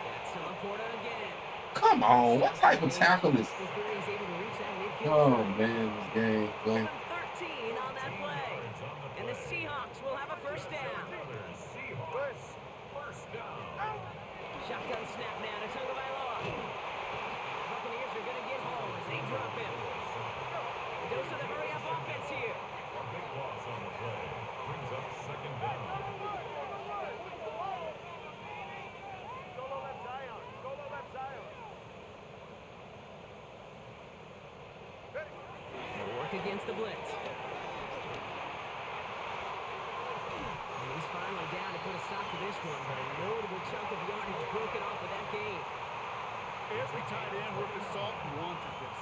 That's Laporta again. Come on, what type of tackle is? Oh man, this game. Boy. 13 on that play. And the Seahawks will have a first down. Shotgun snap now to Tagovailoa. Buccaneers are going to get home as they drop him. The dose of the hurry-up offense here. A big loss on the play. Brings up 2nd down. Solo left Zion. Solo left Zion. Ready. They'll work against the blitz. And he's finally down to put a stop to this one, but a notable chunk of yardage broken off of that game. Every tight end worth his salt wanted this.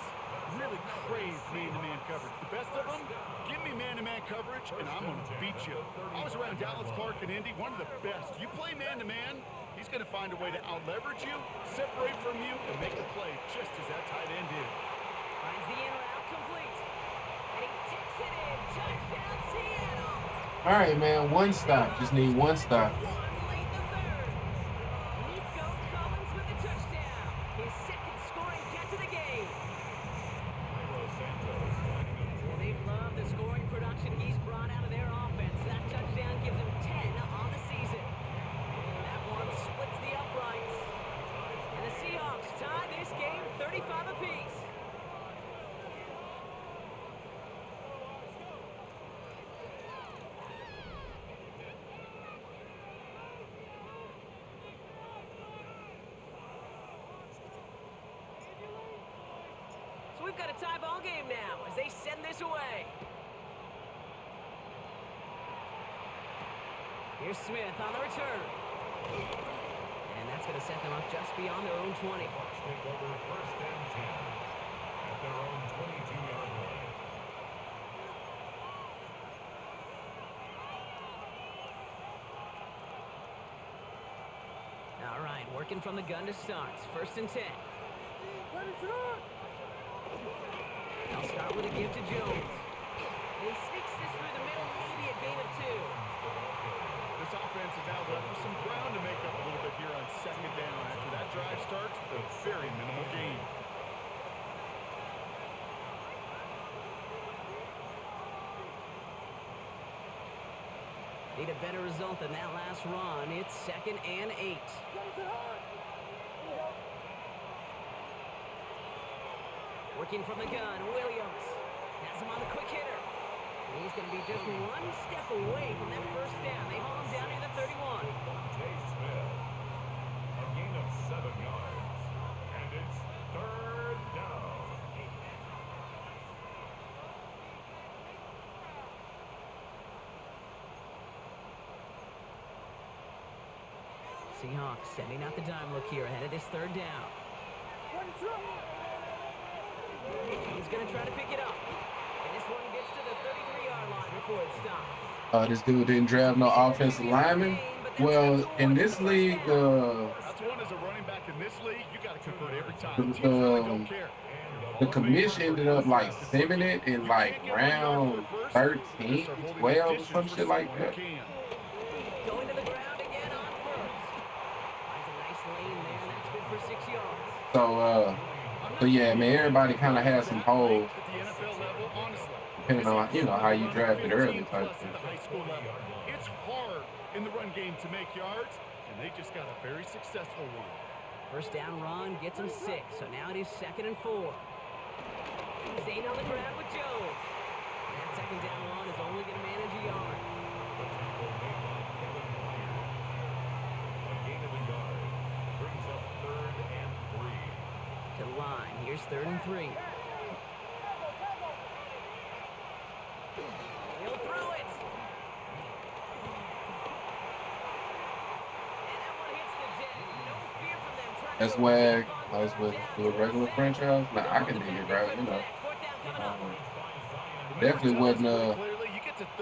Really craved man-to-man coverage. The best of them, give me man-to-man coverage, and I'm going to beat you. I was around Dallas, Clark, and Indy, one of the best. You play man-to-man, he's going to find a way to out-leverage you, separate from you, and make a play just as that tight end did. Finds the in route complete. And he takes it in. Touchdown, Seattle. All right, man. One stop. Just need one stop. One late in the third. Nico Collins with the touchdown. His second scoring catch of the game. And they love the scoring production he's brought out of their offense. That touchdown gives him 10 on the season. That one splits the uprights. And the Seahawks tie this game 35 apiece. got a tie ball game now as they send this away. Here's Smith on the return. And that's going to set them up just beyond their own 20. Bucks take over first and 10 at their own 22-yard line. All right, working from the gun to start. First and 10. They'll start with a give to Jones. He sneaks this through the middle, maybe a gain of 2. This offense is out left with some ground to make up a little bit here on second down. After that drive starts, a very minimal gain. Need a better result than that last run. It's 2nd and 8. Working from the gun, Williams has him on the quick hitter. And he's going to be just one step away from that first down. They haul him down near the 31. Devontae Smith. A gain of 7 yards. And it's third down. Seahawks sending out the dime look here ahead of this third down. He's going to try to pick it up. And this one gets to the 33-yard line before it stops. This dude didn't draft no offensive lineman. Well, in this league, That's one as a running back in this league, you got to convert every time. Teams really don't care. the commission ended up like saving it in like round 13, 12, or some shit like that. Going to the ground again on first. Finds a nice lane there. That's good for 6 yards. So yeah, man, everybody kind of has some holes, depending on how you drafted early type thing. It's hard in the run game to make yards, and they just got a very successful one. First down run gets him 6, so now it is 2nd and 4. Zane on the ground with Jones. And that second down run is only going to manage a yard. The tackle made by Kevin Myers. A gain of a yard brings up 3rd and 3. To the line. Here's 3rd and 3. He'll throw it. And that one hits the deck. No fear from them. That's why I was with a regular franchise. Nah, I can dig it, bro. Definitely wasn't.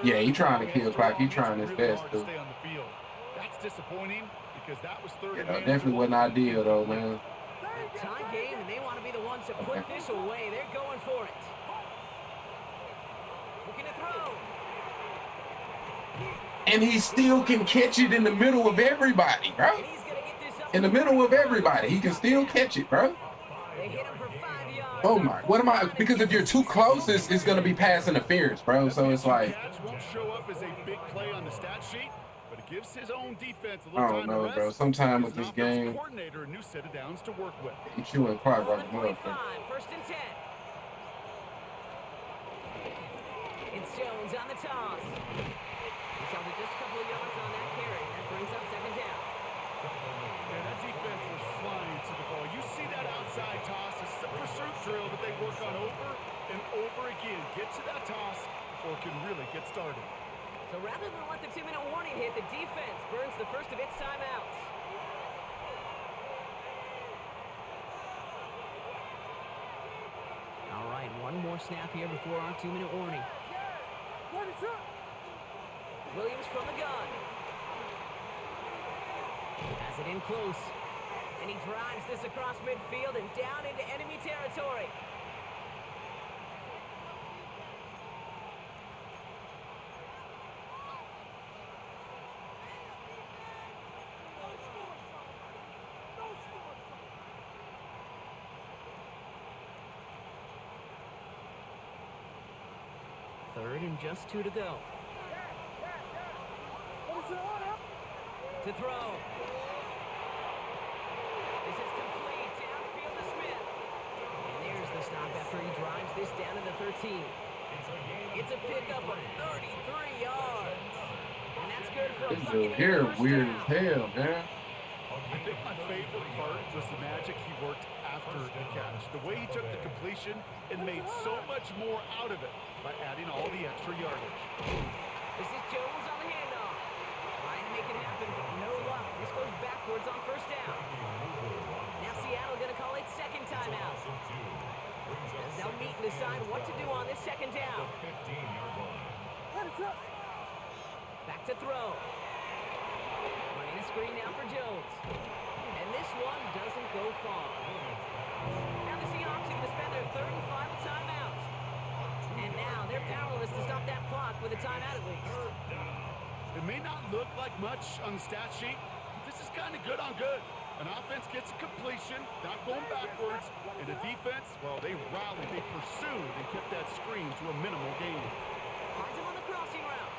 Yeah, he trying to kill clock. He trying his best too. That's disappointing because that was third. Definitely wasn't ideal though, man. Tie game, and they want to be the ones to put this away. They're going for it. Looking to throw. And he still can catch it in the middle of everybody, bro. And he's going to get this up. In the middle of everybody, he can still catch it, bro. They hit him for 5 yards. Oh my, what am I? Because if you're too close, it's gonna be pass interference, bro. So it's like, Catch won't show up as a big play on the stat sheet, but it gives his own defense a I little don't time know, to bro. rest. Sometime with Gives this an offensive game, coordinator a new set of downs to work with. he chewing clock Ball like at a 45, motherfucker. 1st and 10. It's Jones on the toss. He's held it just a couple of yards on that carry. That brings up 2nd down. Man, that defense was flying to the ball. You see that outside toss. It's a pursuit drill that they work on over and over again. Get to that toss before it can really get started. So rather than let the 2-minute warning hit, the defense burns the first of its timeouts. All right, one more snap here before our 2-minute warning. Williams from the gun. Has it in close. And he drives this across midfield and down into enemy territory. Third and just 2 to go. To throw. This is complete. Downfield to Smith. And there's the stop after he drives this down to the 13. It's a pickup of 33 yards. And that's good for a This dude Buccaneers here first weird down. as hell, man. I think my favorite part was the magic he worked after the catch. The way he took the completion and made so much more out of it by adding all the extra yardage. This is Jones on the handoff. Trying to make it happen, but no luck. This goes backwards on first down. Now Seattle going to call it second timeout. As they'll meet and decide what to do on this second down. Back to throw. Running a screen now for Jones. And this one doesn't go far. Now the Seahawks are going to spend their third and final timeout. And now they're powerless to stop that clock with a timeout at least. It may not look like much on the stat sheet, but this is kind of good on good. An offense gets a completion, not going backwards, and the defense, well, they rallied, they pursued, and kept that screen to a minimal gain. Finds him on the crossing route.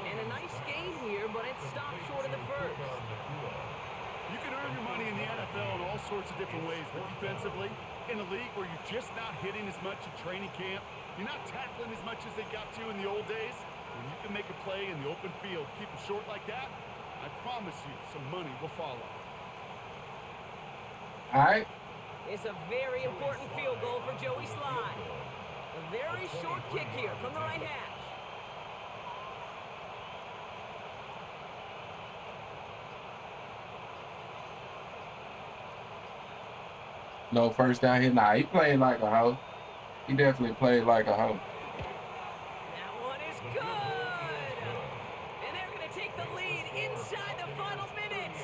And a nice gain here, but it stopped short of the first. You can earn your money in the NFL in all sorts of different ways, but defensively, in a league where you're just not hitting as much in training camp, you're not tackling as much as they got to in the old days, when you can make a play in the open field, keep it short like that, I promise you some money will follow. All right. It's a very important field goal for Joey Sly. A very short kick here from the right hash. No first down here. Nah, he played like a hoe. He definitely played like a hoe. That one is good. And they're going to take the lead inside the final minute.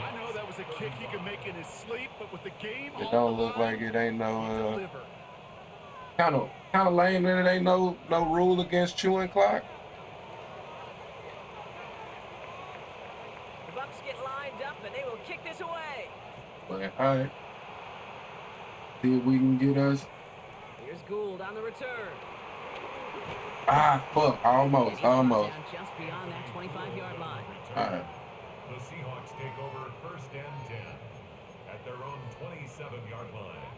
I know that was a kick he could make in his sleep, but with the game It on don't the look line, like it ain't he no delivered. kind of lame that it ain't no rule against chewing clock. The Bucks get lined up and they will kick this away. But all right. See if we can get us. Here's Gould on the return. Ah, fuck. And he's brought Almost. down just beyond that 25-yard line. All right. The Seahawks take over first and 10 at their own 27-yard line.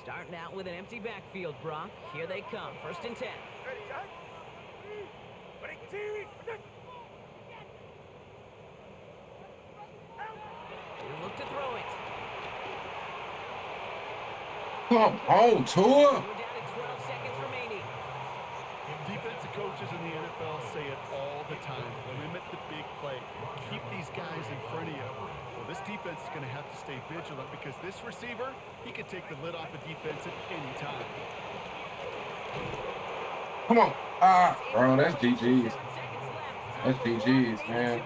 Starting out with an empty backfield, Brock. Here they come. First and 10. They look to throw it. Come on, Tua. We're down to 12 seconds remaining. Defensive coaches in the NFL say it all the time. Limit the big play. Keep these guys in front of you. Well, this defense is going to have to stay vigilant because this receiver, he can take the lid off a defense at any time. Come on. Ah, bro, that's 7 GG's. seconds left. That's GG's, man.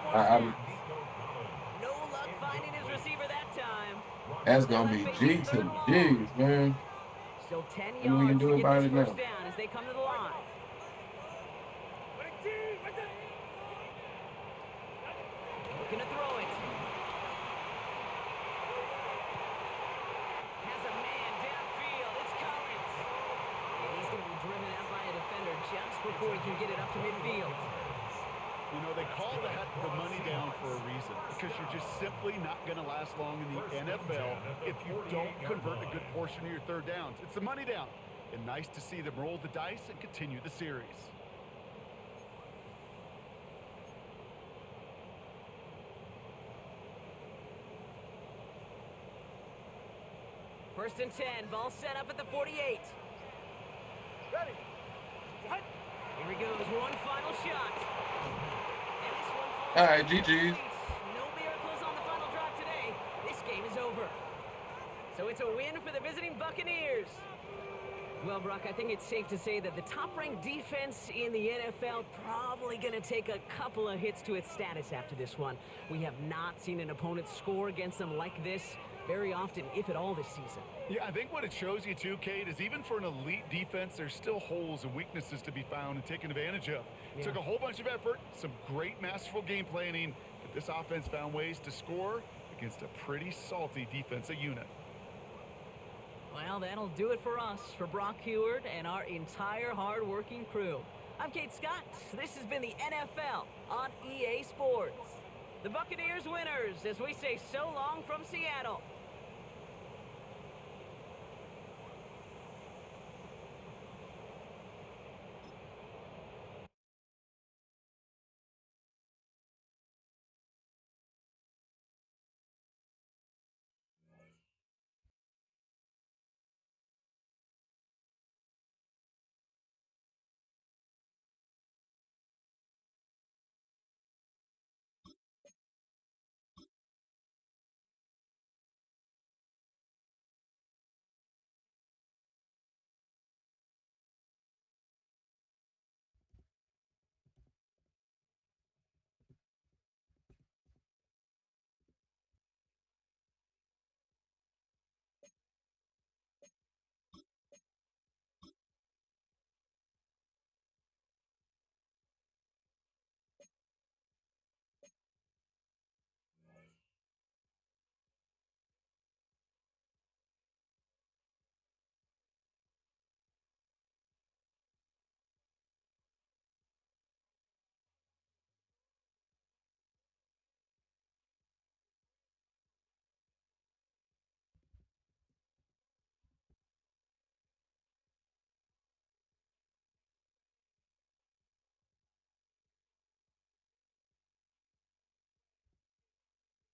No luck finding his receiver that time. That's gonna be G to the G's, man. Still 10 What we can yards do to get about this it now? first down as they come to the line. Looking to throw it. Has a man downfield. It's Collins. And he's going to be driven out by a defender just before he can get it up to midfield. You know, they call that the money down for a reason because you're just simply not going to last long in the NFL if you don't convert a good portion of your third downs. It's the money down. And nice to see them roll the dice and continue the series. First and 10. Ball set up at the 48. Ready. What? Here he goes. One final shot. And this one falls All right, into the GG's. points. No miracles on the final drive today. This game is over. So it's a win for the visiting Buccaneers. Well, Brock, I think it's safe to say that the top-ranked defense in the NFL probably going to take a couple of hits to its status after this one. We have not seen an opponent score against them like this very often, if at all, this season. Yeah, I think what it shows you too, Kate, is even for an elite defense, there's still holes and weaknesses to be found and taken advantage of. It took a whole bunch of effort, some great masterful game planning, but this offense found ways to score against a pretty salty defensive unit. Well, that'll do it for us, for Brock Heward and our entire hard-working crew. I'm Kate Scott. This has been the NFL on EA Sports. The Buccaneers winners, as we say so long from Seattle.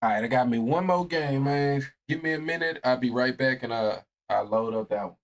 All right, I got me one more game, man. Give me a minute. I'll be right back, and I'll load up that one.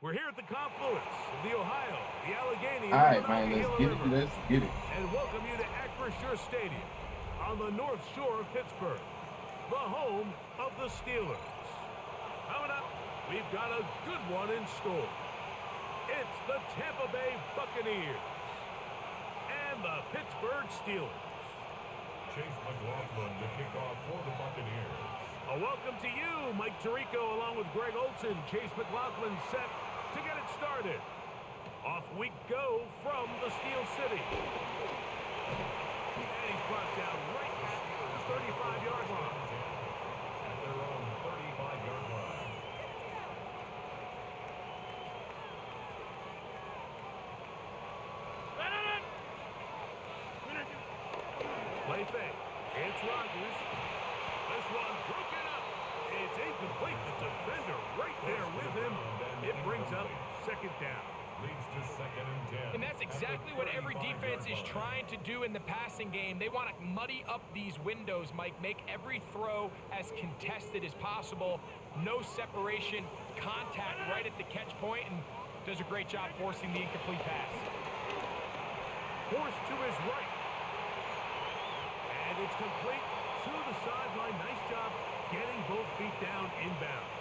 We're here at the confluence of the Ohio, the Allegheny, All and right, the man, let's Monongahela get it. River, Let's get it. and welcome you to Acrisure Stadium on the north shore of Pittsburgh, the home of the Steelers. Coming up, we've got a good one in store. It's the Tampa Bay Buccaneers and the Pittsburgh Steelers. Chase McLaughlin to kick off for the Buccaneers. A welcome to you, Mike Tirico, along with Greg Olson. Chase McLaughlin set to get it started. Off we go from the Steel City. And he's brought down right at the 35-yard line. At their own 35-yard line. Play fake. It's Rodgers. This one broken up. It's incomplete. The defender right there with him. It brings up second down. Leads to 2nd and 10. And that's exactly what every defense is trying to do in the passing game. They want to muddy up these windows, Mike, make every throw as contested as possible. No separation, contact right at the catch point, and does a great job forcing the incomplete pass. Forced to his right. And it's complete to the sideline. Nice job getting both feet down inbounds.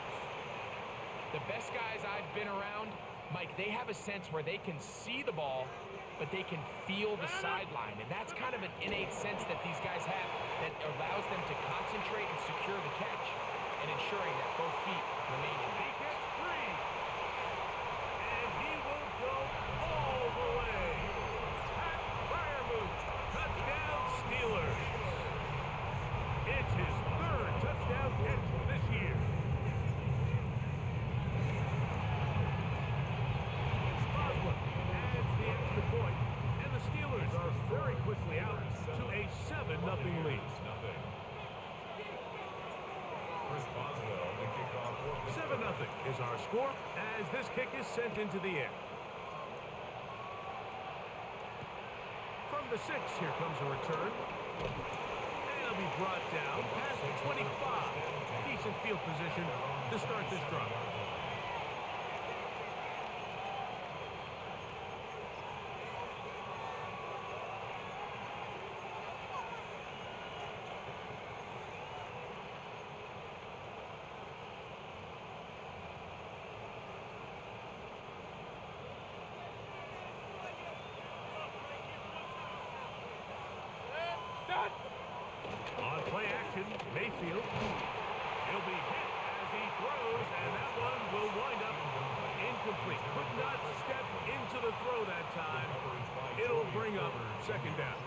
The best guys I've been around, Mike, they have a sense where they can see the ball, but they can feel the sideline. And that's kind of an innate sense that these guys have that allows them to concentrate and secure the catch and ensuring that both feet remain in He gets free. And he will go all the way. Pat Fryermuth, touchdown Steelers. It's his 3rd touchdown catch this year. Boswell adds the extra point, and the Steelers are very quickly out to a 7-0 lead. Chris Boswell to kick off for Pittsburgh. 7-0 is our score as this kick is sent into the air. From the 6, here comes a return. And it'll be brought down past the 25. Decent field position to start this drive. On play action, Mayfield. He'll be hit as he throws, and that one will wind up incomplete. Could not step into the throw that time. It'll bring up second down.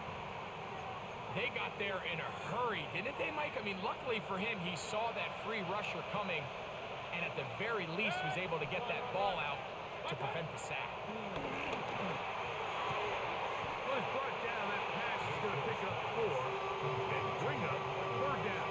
They got there in a hurry, didn't they, Mike? I mean, luckily for him, he saw that free rusher coming and at the very least was able to get that ball out to prevent the sack. Well, it's brought down. That pass is going to pick up 4 and bring up 3rd down.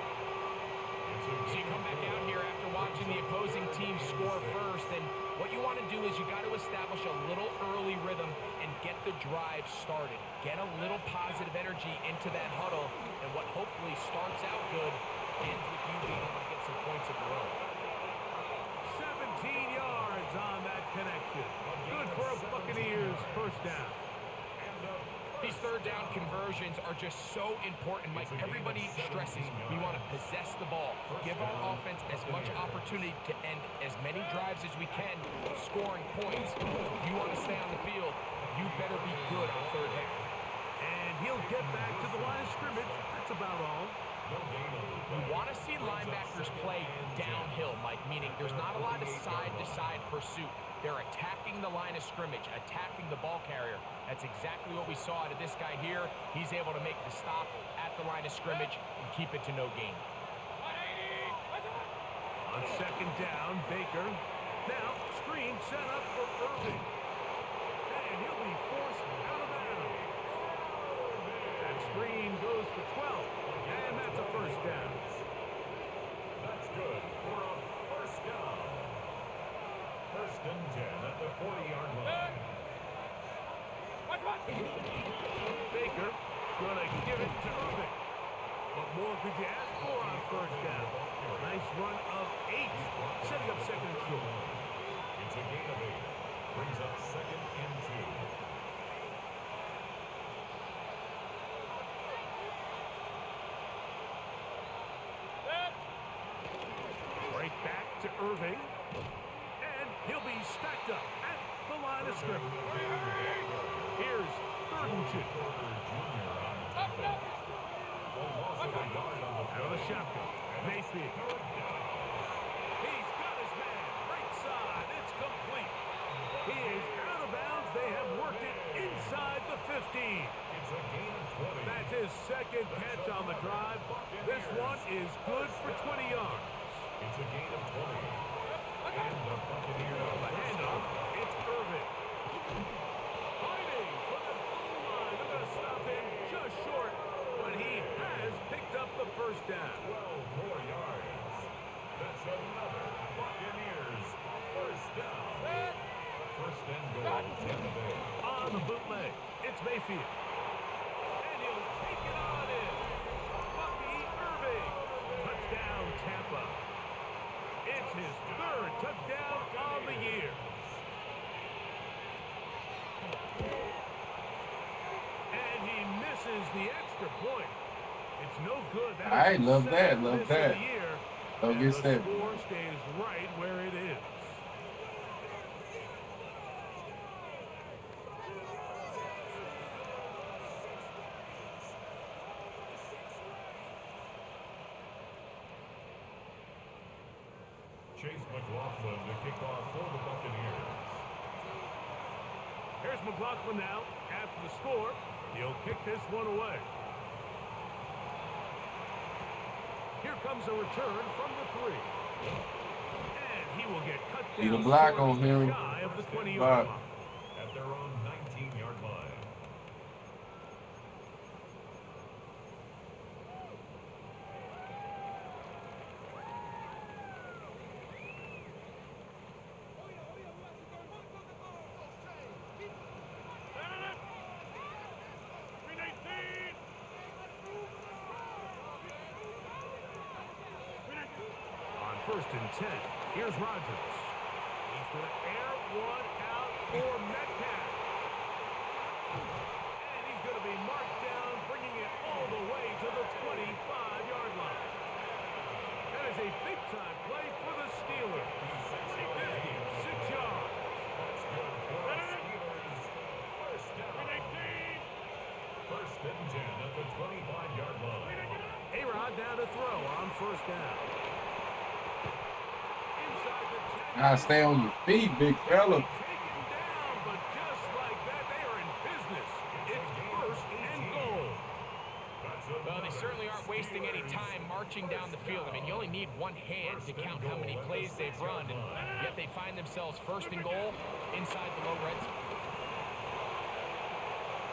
So you come back out here after watching the opposing team score first, and what you want to do is you got to establish a little early rhythm and get the drive started. Get a little positive energy into that huddle, and what hopefully starts out good ends with you being able to get some points of your own. 17 yards on that connection. Good for a Buccaneers first down. These third down conversions are just so important, Mike. Everybody stresses we want to possess the ball, give our offense as much opportunity to end as many drives as we can, scoring points. If you want to stay on the field, you better be good on third down. And he'll get back to the line of scrimmage. That's about all. You want to see linebackers play downhill, Mike, meaning there's not a lot of side-to-side pursuit. They're attacking the line of scrimmage, attacking the ball carrier. That's exactly what we saw out of this guy here. He's able to make the stop at the line of scrimmage and keep it to no gain. On second down, Baker. Now, screen set up for Irving. And he'll be forced out of bounds. That screen goes for 12. And that's a first down. That's good for a first down. 1st and 10 at the 40-yard line. Baker gonna give it to Irving. What more could you ask for on first down? Nice run of 8, setting up second and short. It's It's a gain of 8. Brings up 2nd and 2. Right back to Irving. And he'll be stacked up at the line of scrimmage. Here's 3rd and 2. Out of the shotgun. Mayfield. He's got his man. Right side. It's complete. He is out of bounds. They have worked it inside the 15. It's a gain of 20. That's his 2nd catch on the drive. This one is good for 20 yards. It's a gain of 20. And the Buccaneers The handoff. It's Irving. Fighting for the goal line. They're going to stop him just short, but he has picked up the first down. 12 more yards. That's another Buccaneers first down. First and goal, Tampa Bay. On the bootleg, it's Mayfield. And he'll take it on in. Bucky Irving. Touchdown, Tampa. It's his 3rd touchdown on the year. And he misses the extra point. It's no good. I love that, love miss of that. the year, Don't and get the stepped. score stays right where it is. Chase McLaughlin to kick off for the Buccaneers. Here's McLaughlin now. After the score, he'll kick this one away. Here comes a return from the 3. And he will get cut down. Need a block on him. Shy of the 20-yard Block. line. At their own 19-yard line. On 1st and 10, here's Rodgers. He's going to air one out for Metcalf. And he's going to be marked down, bringing it all the way to the 25-yard line. That is a big-time play for the Steelers. 56 yards. That's good for the Steelers. First down. First and 10 at the 25-yard line. A-Rod down to throw on 1st down. Inside the 10. Now stay on your feet, big fella. Taken down, but just like that, they are in business. It's 1st and goal. Well, they certainly aren't wasting any time marching down the field. I mean, you only need one hand to count how many plays they've run, and yet they find themselves 1st and goal inside the low red zone.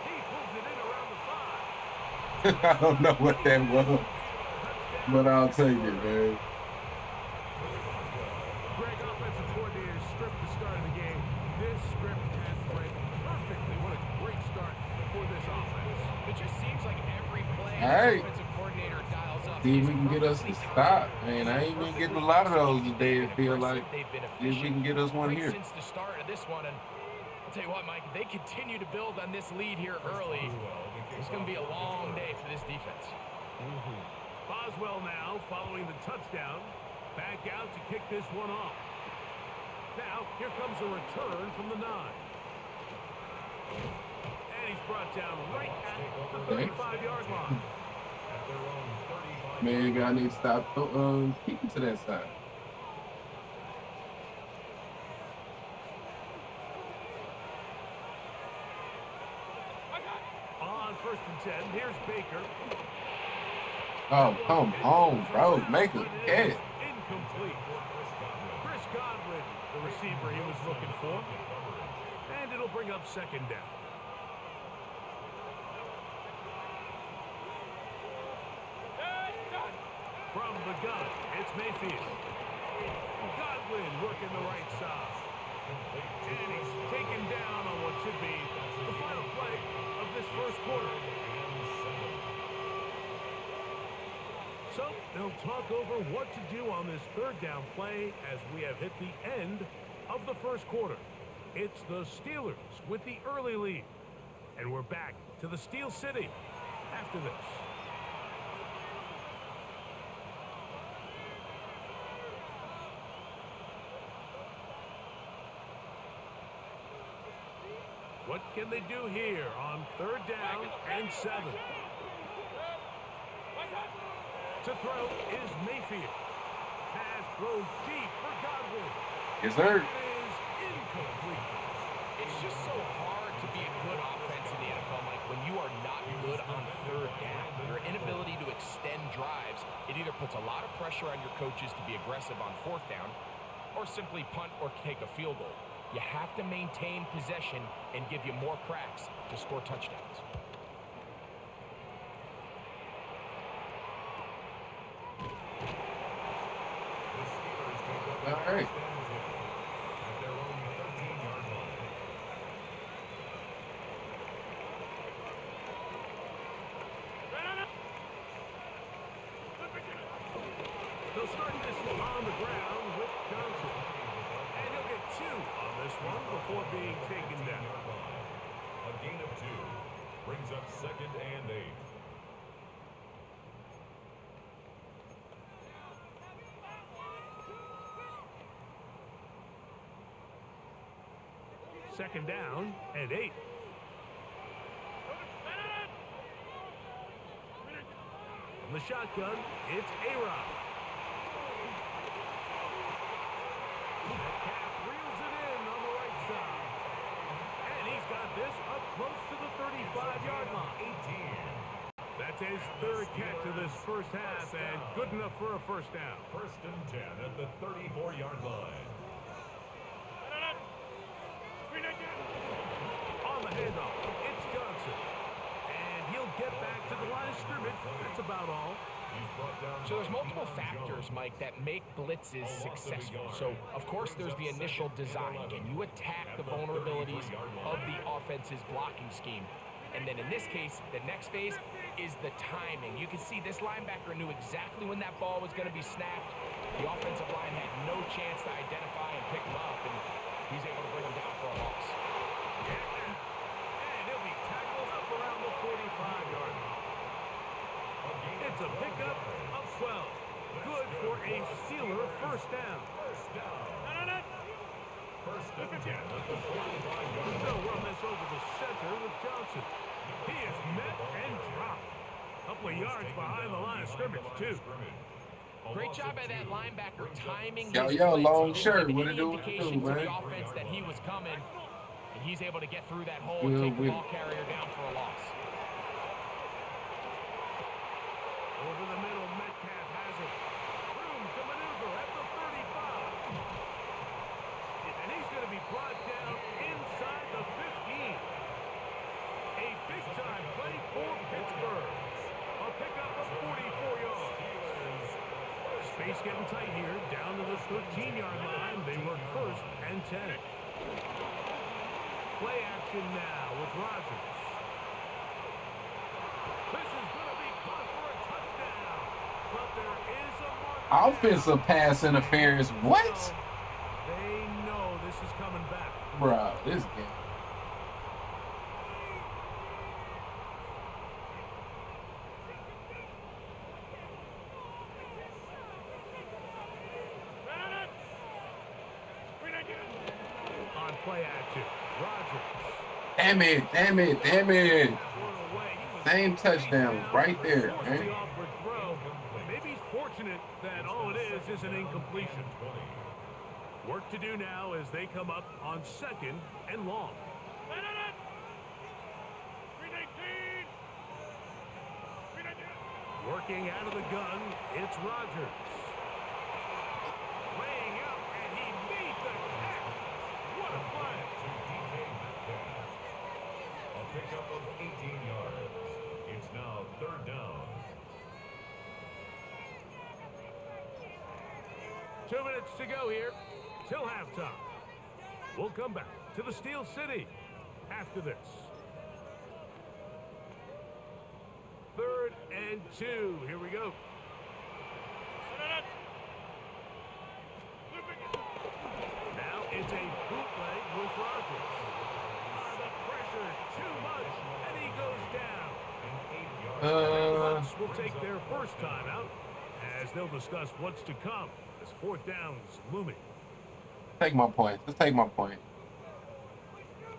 He pulls it in around the 5. I don't know what that was, but I'll take it, man. Greg, offensive coordinator, script the start of the game. This script has read perfectly. What a great start for this offense. It just seems like every play All right. the offensive coordinator dials up. See if is we can get us to perfectly stop, timed. man. I ain't been getting a lot of those today. It feel like They've been see if we can get us one right here. since the start of this one, and I'll tell you what, Mike, if they continue to build on this lead here early, it's going to be a long day for this defense. Boswell now following the touchdown. Back out to kick this one off. Now, here comes a return from the 9. And he's brought down right at the 35-yard line. At their own 35. Maybe I need to stop kicking to that side. On 1st and 10, here's Baker. Oh, come on, bro. Make a catch. Incomplete. Chris Godwin, the receiver he was looking for. And it'll bring up 2nd down. From the gun, it's Mayfield. Godwin working the right side. And he's taken down on what should be the final play of this 1st quarter. So they'll talk over what to do on this third down play as we have hit the end of the first quarter. It's the Steelers with the early lead. And we're back to the Steel City after this. What can they do here on third down and 7? To throw is Mayfield. Pass throws deep for Godwin. Yes, sir. It is incomplete. It's just so hard to be a good offense in the NFL, Mike, when you are not good on third down. Your inability to extend drives, it either puts a lot of pressure on your coaches to be aggressive on fourth down or simply punt or take a field goal. You have to maintain possession and give you more cracks to score touchdowns. All right. At their own 13-yard line. They'll start this on the ground with Johnson. And he'll get 2 on this one before being taken down. A gain of 2 brings up 2nd and 8. Second down and 8. From the shotgun, it's A-Rod. Metcalf reels it in on the right side. And he's got this up close to the 35-yard line. 18. That's his third catch of this first half and good enough for a first down. 1st and 10 at the 34-yard line. On the handoff, it's Johnson. And he'll get back to the line of scrimmage. That's about all. He's brought down So there's by multiple Deion factors, Jones. Mike, that make blitzes successful. So, of course, there's the initial design. Can you attack the vulnerabilities of the offense's blocking scheme? And then in this case, the next phase is the timing. You can see this linebacker knew exactly when that ball was going to be snapped. The offensive line had no chance to identify and pick him up, and he's able to bring him down for a loss. And he'll be tackled up around the 45-yard line. It's a pickup of 12. Good for a Steeler first down. First down. 1st and 10 at the 45-yard They'll line. run this over the center with Johnson. He is met and dropped. Couple of yards behind the line of scrimmage, too. Great job by that linebacker timing Yo, his yo, blitz. long He didn't shirt. give What any it do, what it indication do, to man? the offense that he was coming, and he's able to get through that hole Will, and take the will. ball carrier down for a loss. Over the middle, Metcalf has it. Room to maneuver at the 35. And he's going to be brought down inside the 15. A big-time play for Pittsburgh. A pickup of 44 yards. Space getting tight here, down to the 13-yard line. They work 1st and 10. Play action now with Rodgers. This is going to be caught for a touchdown. But there is a mark. Offensive pass interference. What? They know this is coming back. Bruh, this game. On play action, Rodgers. Damn it, damn it, damn it. Thrown away. He was Same touchdown right there, forced man. the awkward throw. Maybe he's fortunate that all it is an incompletion. Work to do now as they come up on 2nd and long. Working out of the gun, it's Rodgers. Laying out, and he made the catch. What a play. To DK Metcalf. A pickup of 18 yards. It's now 3rd down. 2 minutes to go here till halftime. We'll come back to the Steel City after this. 3rd and 2. Here we go. It's a bootleg with Rodgers. The pressure, too much, and he goes down. The Bucs will take their first timeout as they'll discuss what's to come as fourth down's looming. Take my point. Let's take my point.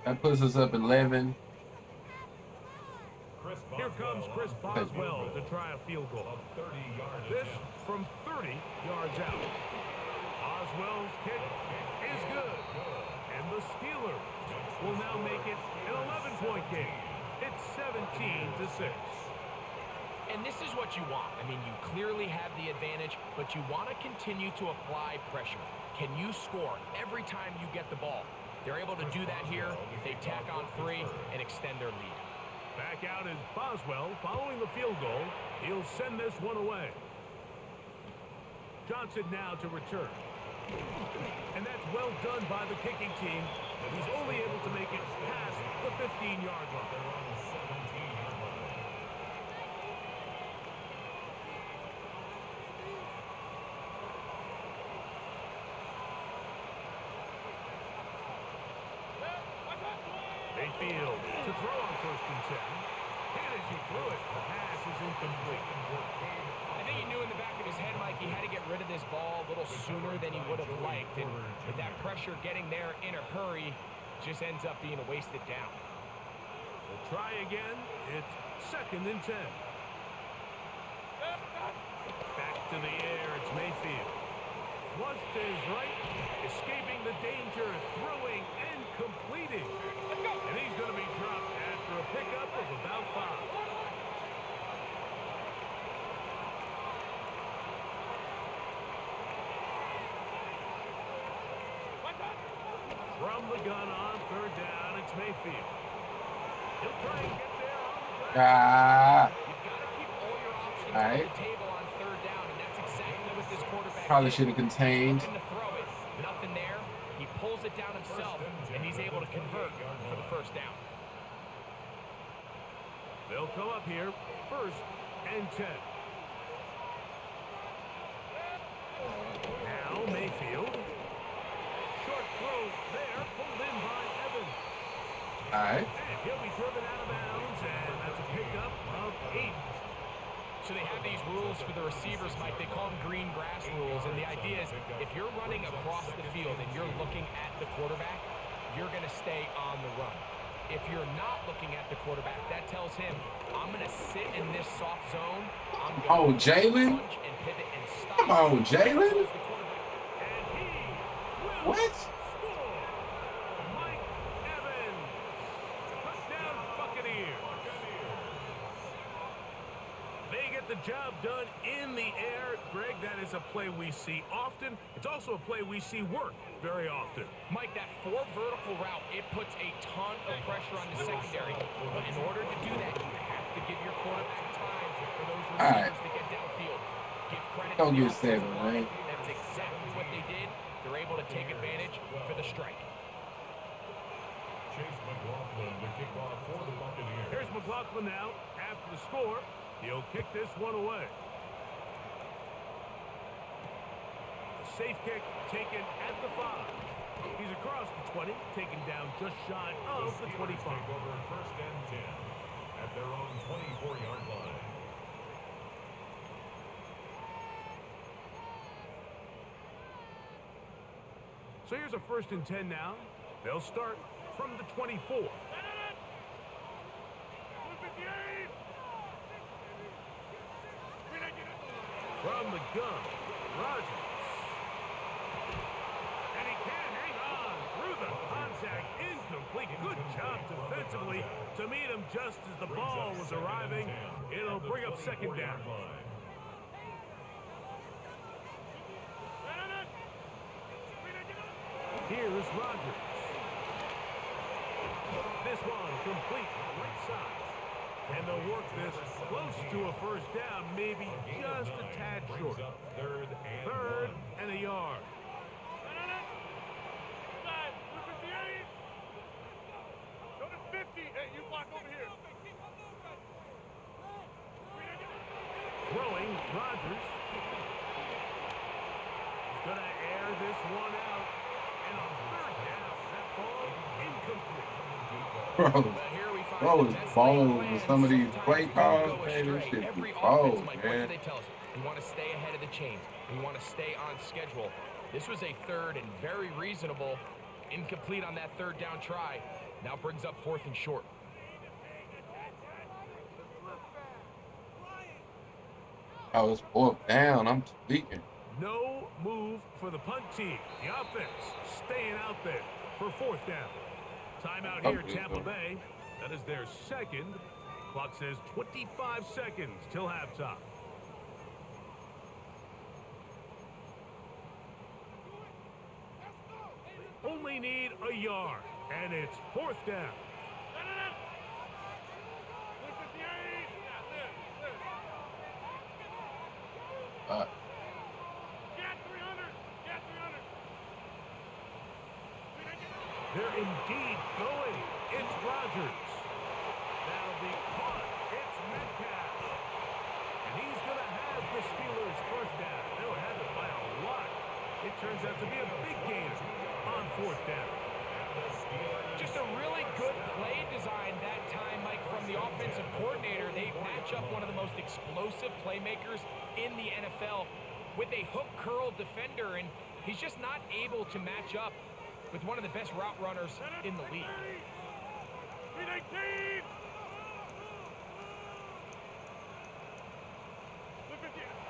That puts us up 11. Here comes Chris Boswell to try a field goal. This from 30 yards out. Boswell's kick is good. And the Steelers will now make it an 11-point game. It's 17-6. And this is what you want. I mean, you clearly have the advantage, but you want to continue to apply pressure. Can you score every time you get the ball? They're able to do that here. They tack on 3 and extend their lead. Back out is Boswell following the field goal. He'll send this one away. Johnson now to return. And that's well done by the kicking team. He's only able to make it past the 15-yard line. Mayfield to throw on 1st and 10. And as he threw it, the pass is incomplete. I think he knew in the back of his head, Mike, he had to get rid of this ball a little sooner than he would have liked. And with that pressure getting there in a hurry, just ends up being a wasted down. We'll try again. It's 2nd and 10. Back to the air. It's Mayfield. Flushed to his right, escaping the danger, throwing and completing. And he's going to be dropped after a pickup of about 5. From the gun on 3rd down, it's Mayfield. He'll try and get there on the ground. You've got to keep all your options on the table on 3rd down, and that's exactly what this quarterback Probably did. should have contained. Looking to throw it, nothing there. He pulls it down himself, and he's able to convert for the 1st down. They'll come up here, 1st and 10. Now Mayfield. Short throw there, pulled in by Evans. Alright. And he'll be driven out of bounds, and that's a pickup of 8. So they have these rules for the receivers, Mike. They call them green grass rules, and the idea is if you're running across the field and you're looking at the quarterback, you're going to stay on the run. If you're not looking at the quarterback, that tells him, I'm going to sit in this soft zone. I'm going to Jalen? punch and pivot and stop. Come on, Jalen. And he will What? score. Mike Evans. Touchdown Buccaneers. They get the job done in the air. Greg, that is a play we see often. It's also a play we see work very often. Mike, that 4 vertical route, it puts a ton of pressure on the secondary. But in order to do that, you have to give your quarterback time for those receivers to get downfield. Give credit Don't to the get 7, offensive line. right? That's exactly what they did. They're able to take advantage for the strike. Chase McLaughlin to kick off for the Buccaneers. Here's McLaughlin now after the score. He'll kick this one away. The safe kick taken at the 5. He's across the 20, taken down just shy of the 25. Take over 1st and 10 at their own 24-yard line. So here's a 1st and 10 now. They'll start from the 24. From the gun, Rodgers. And he can't hang on through the contact. Incomplete. Good job defensively to meet him just as the ball was arriving. It'll bring up 2nd down. Here's Rodgers. This one complete right side. And they'll work this close to a 1st down, maybe just a tad short. 3rd and a yard. Go to 50. Hey, you block over here. Throwing, Rodgers. He's going to air this one out. And on 3rd Bro, But here we find bro the is best laid bold with some plans of these play sometimes do calls, go man. This astray. shit be Every offense, bold, Mike, what man. did they tell us? We want to stay ahead of the chains. We want to stay on schedule. This was a third and very reasonable. Incomplete on that third down try. Now brings up 4th and short. Oh, it's 4th down. I'm tweaking. No move for the punt team. The offense staying out there for 4th down. Timeout here, Okay, Tampa so- Bay. That is their second. Clock says 25 seconds till halftime. Only need a yard, and it's 4th down. Uh, They're indeed going. It's Rodgers. That'll be caught. It's Metcalf. And he's going to have the Steelers' 1st down. They'll have it by a lot. It turns out to be a big gain on 4th down. Just a really good play design that time, Mike, from the offensive coordinator. They match up one of the most explosive playmakers in the NFL with a hook curl defender, and he's just not able to match up with one of the best route runners in the league.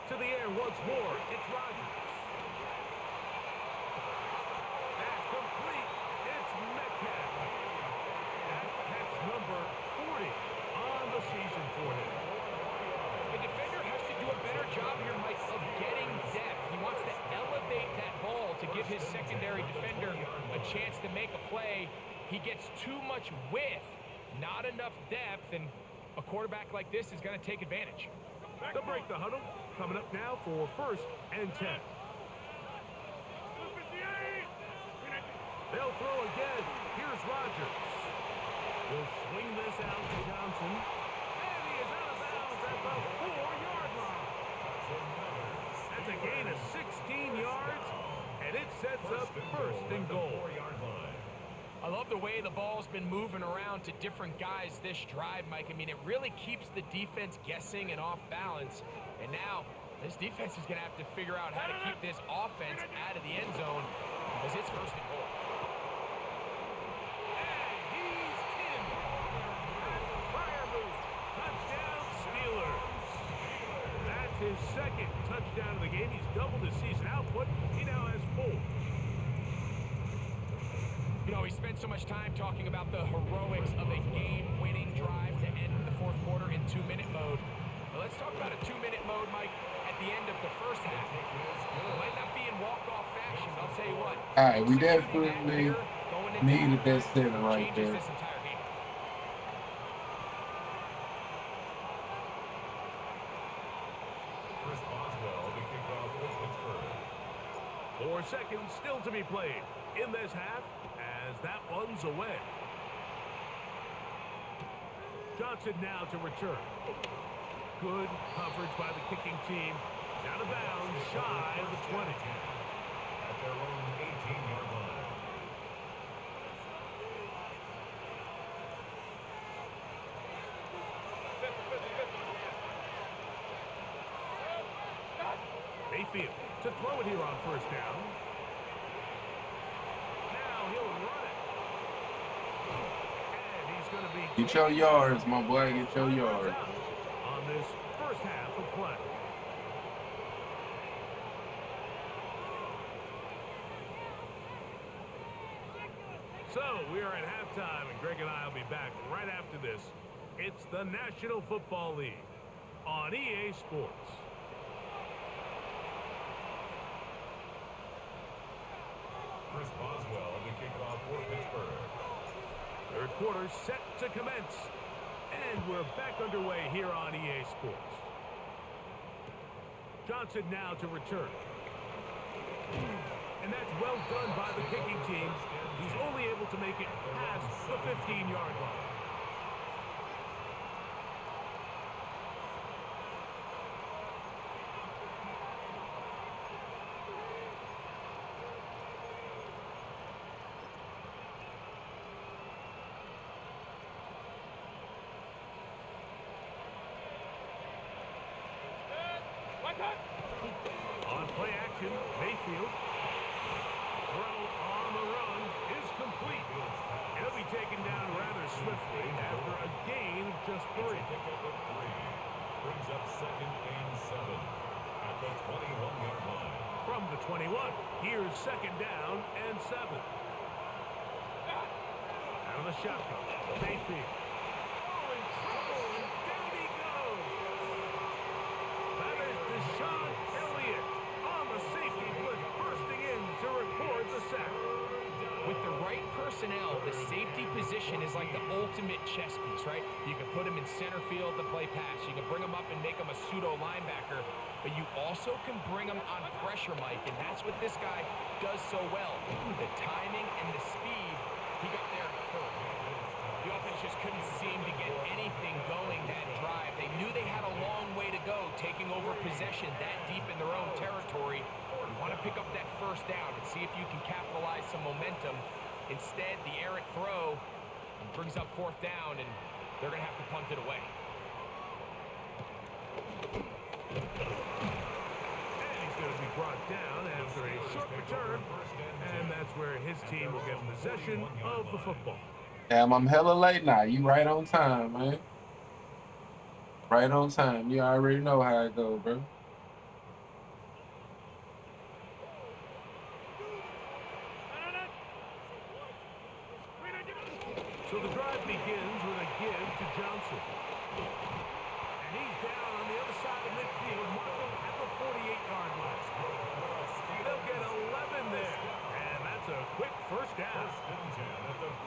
To the air once more. It's Rodgers. That's complete. It's Metcalf. That catch number 40 on the season for him. The defender has to do a better job here, Mike, of getting depth. He wants to elevate that ball to give his secondary defender a chance to make a play. He gets too much width, not enough depth, and a quarterback like this is going to take advantage. They'll break the huddle. Coming up now for 1st and 10. They'll throw again. Here's Rodgers. He'll swing this out to Johnson. And he is out of bounds at the 4-yard line. That's a gain of 16 yards, and it sets up 1st and goal. I love the way the ball's been moving around to different guys this drive, Mike. I mean, it really keeps the defense guessing and off balance. And now, this defense is going to have to figure out how to keep this offense out of the end zone because it's 1st and goal. And he's in. Fire move. Touchdown, Steelers. That's his 2nd touchdown of the game. He's doubled his season output. He now has 4. You know, we spent so much time talking about the heroics of a game-winning drive to end the 4th quarter in 2-minute mode. But let's talk about a 2-minute mode, Mike, at the end of the 1st half. It might not be in walk-off fashion, but I'll tell you what. all right, we executing that definitely here, going into needed that halftime, center right changes there. this entire game. Chris Boswell to kick off for Pittsburgh. 4 seconds still to be played in this half as that one's away. Johnson now to return. Good coverage by the kicking team. He's out of bounds, shy of the 20. At their own 18-yard line. Mayfield to throw it here on 1st down. Now he'll run it. And he's going to be... Get your yards, my boy. Get your yards. On this 1st half of play. So we are at halftime, and Greg and I will be back right after this. It's the National Football League on EA Sports. Chris Boswell to kick off for Pittsburgh. 3rd quarter set to commence. And we're back underway here on EA Sports. Johnson now to return. And that's well done by the kicking team. He's only able to make it past the 15-yard line. On play action, Mayfield. Throw on the run is complete. He'll be taken down rather swiftly after a gain of just 3. Brings up second and 7 at the 21-yard line. From the 21, here's second down and 7. Out of the shotgun, Mayfield. Oh, in trouble, and down he goes. That is Deshaun Elliott on the safety blitz, bursting in to record the sack. With the right personnel, the safety position is like the ultimate chess piece, right? You can put him in center field to play pass. You can bring him up and make him a pseudo linebacker, but you also can bring him on pressure, Mike, and that's what this guy does so well. The timing and the speed, he got there hurt. The offense just couldn't seem to get anything going that drive. They knew they had a long way to go, taking over possession that deep in their own territory. You want to pick up that first down and see if you can capitalize some momentum. Instead, the errant throw brings up fourth down, and they're going to have to punt it away. And he's going to be brought down after a short return, and that's where his team will get possession of the football. Damn, I'm hella late now. You right on time, man. Right on time. You already know how it go, bro. So the drive begins with a give to Johnson. And he's down on the other side of midfield, marked at the 48-yard line. They'll get 11 there. And that's a quick first down.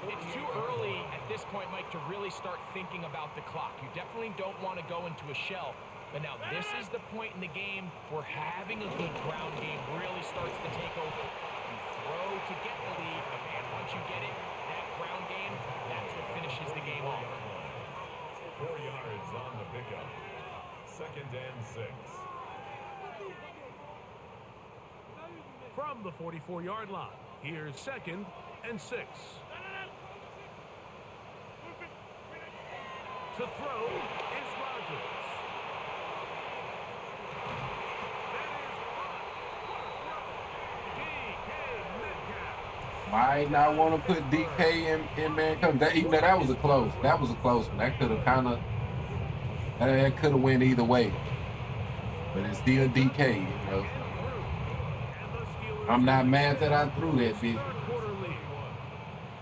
It's too early at this point, Mike, to really start thinking about the clock. You definitely don't want to go into a shell. But now this is the point in the game where having a good ground game really starts to take over. You throw to get the lead, but man, once you get it, that ground game, that's what finishes the game off. 4 yards on the pickup. Second and 6. From the 44-yard line, here's second and 6. To throw is Rodgers. That is DK Metcalf. Might not want to put DK in man coverage. Even though that was a close. That was a close one. That could have kind of. That could have went either way. But it's still DK, you know. I'm not mad that I threw that bitch.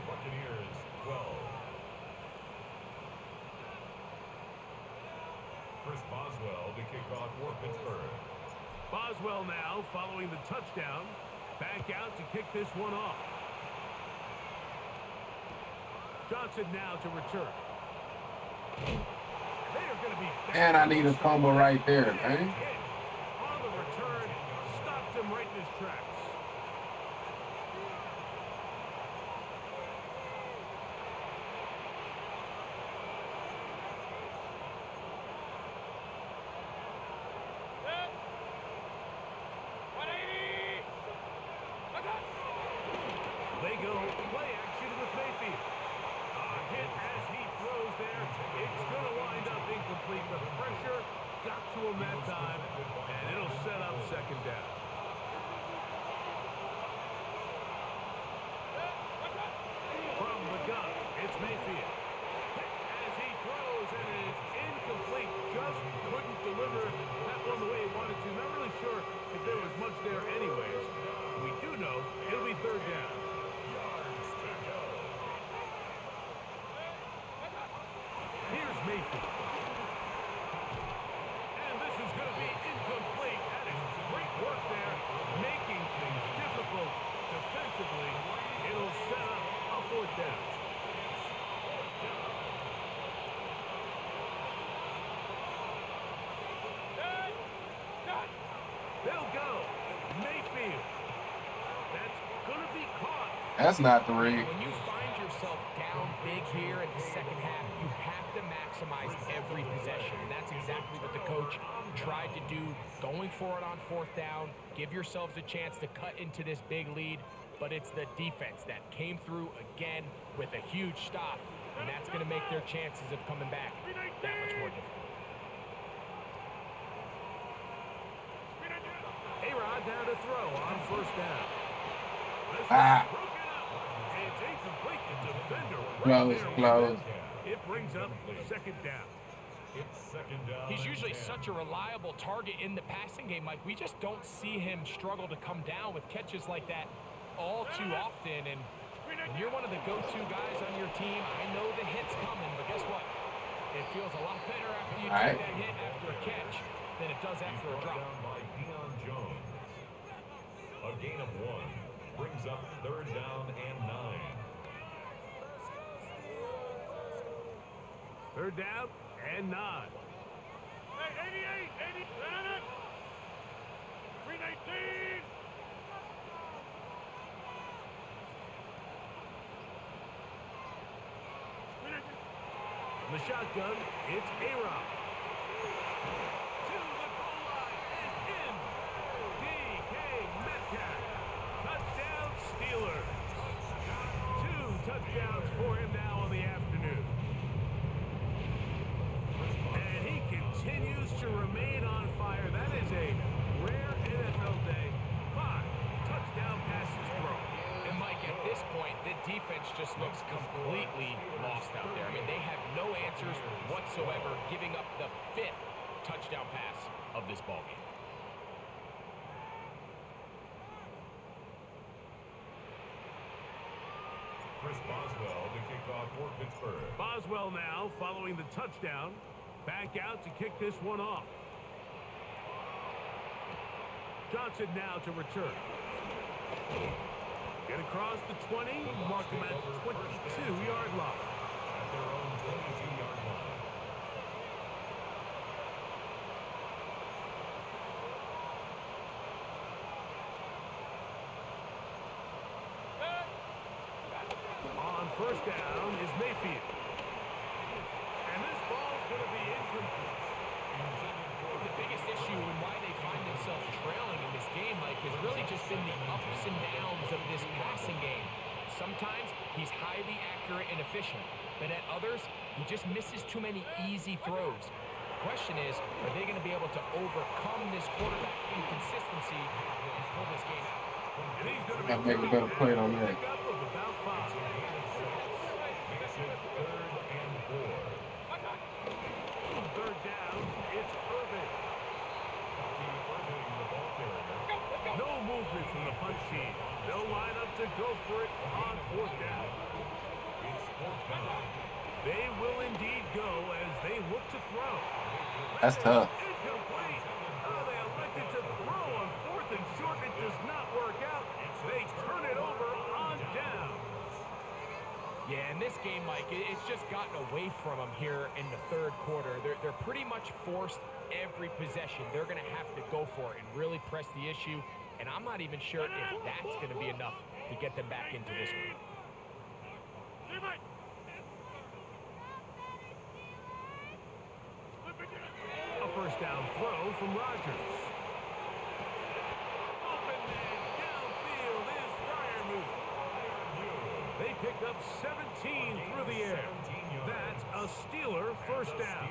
Buccaneers 12. Chris Boswell to kick off for Pittsburgh. Boswell now following the touchdown. Back out to kick this one off. Johnson now to return. They are going to be back. And I need a fumble right there, man. On the return, stopped him right in his tracks. They go play action with Mayfield. A hit as he throws there. It's going to wind up incomplete. The pressure got to him that time, and it'll set up second down. From the gun, it's Mayfield. Hit as he throws, and it is incomplete. Just couldn't deliver that one the way he wanted to. Not really sure if there was much there anyways. We do know it'll be third down. Here's Mayfield. And this is going to be incomplete. That is great work there, making things difficult defensively. It'll set up a fourth down. They'll go. Mayfield. That's going to be caught. That's not the rig. When you find yourself down big here in the second half, you have to maximize every possession. And that's exactly what the coach tried to do, going for it on fourth down. Give yourselves a chance to cut into this big lead. But it's the defense that came through again with a huge stop. And that's going to make their chances of coming back that much more difficult. down to throw on first down. This Ah, one's broken up. It's incomplete. The defender right close, there with close. it. It brings up second down. It's second down. He's usually and 10. such a reliable target in the passing game, Mike. We just don't see him struggle to come down with catches like that all too often. And when you're one of the go-to guys on your team, I know the hit's coming, but guess what? It feels a lot better after you take that hit after a catch than it does after a drop. Down by Deion Jones. A gain of 1 brings up third down and 9. Third down and 9. Hey, 88, 80, 319. From the shotgun, it's A-Rod. To the goal line and in. DK Metcalf. Touchdown Steelers. 2 touchdowns for him now on the afternoon. And he continues to remain on fire. That is a rare NFL day. 5 touchdown passes thrown. And Mike, at this point, the defense just looks completely lost out there. I mean, they have no answers whatsoever, giving up the 5th touchdown pass of this ballgame. Chris Boswell to kick off for Pittsburgh. Boswell now following the touchdown. Back out to kick this one off. Johnson now to return. Get across the 20, mark him at 22-yard line. At their own 22-yard line. On first down is Mayfield. And this ball's going to be incomplete. The biggest issue and why they find themselves trailing in this game, Mike, has really just been the ups and downs of this passing game. Sometimes he's highly accurate and efficient, but at others, he just misses too many easy throws. The question is, are they going to be able to overcome this quarterback inconsistency and pull this game out? And he's going to Gotta make a better play on that. pick up of about 5. Makes it third and 4. Third down, it's Irving. Irving, the ball carrier. No movement from the punt team. They'll line up to go for it on fourth down. It's fourth down. They will indeed go as they look to throw. That's tough. Incomplete. Oh, they elected to throw on fourth and short. It does not work out. They turn it over on down. Yeah, in this game, Mike, it's just gotten away from them here in the third quarter. They're pretty much forced every possession. They're going to have to go for it and really press the issue. And I'm not even sure if that's going to be enough to get them back into this one. A first down throw from Rodgers. Open man downfield is Freiermuth. They pick up 17 through the air. That's a Steeler first down.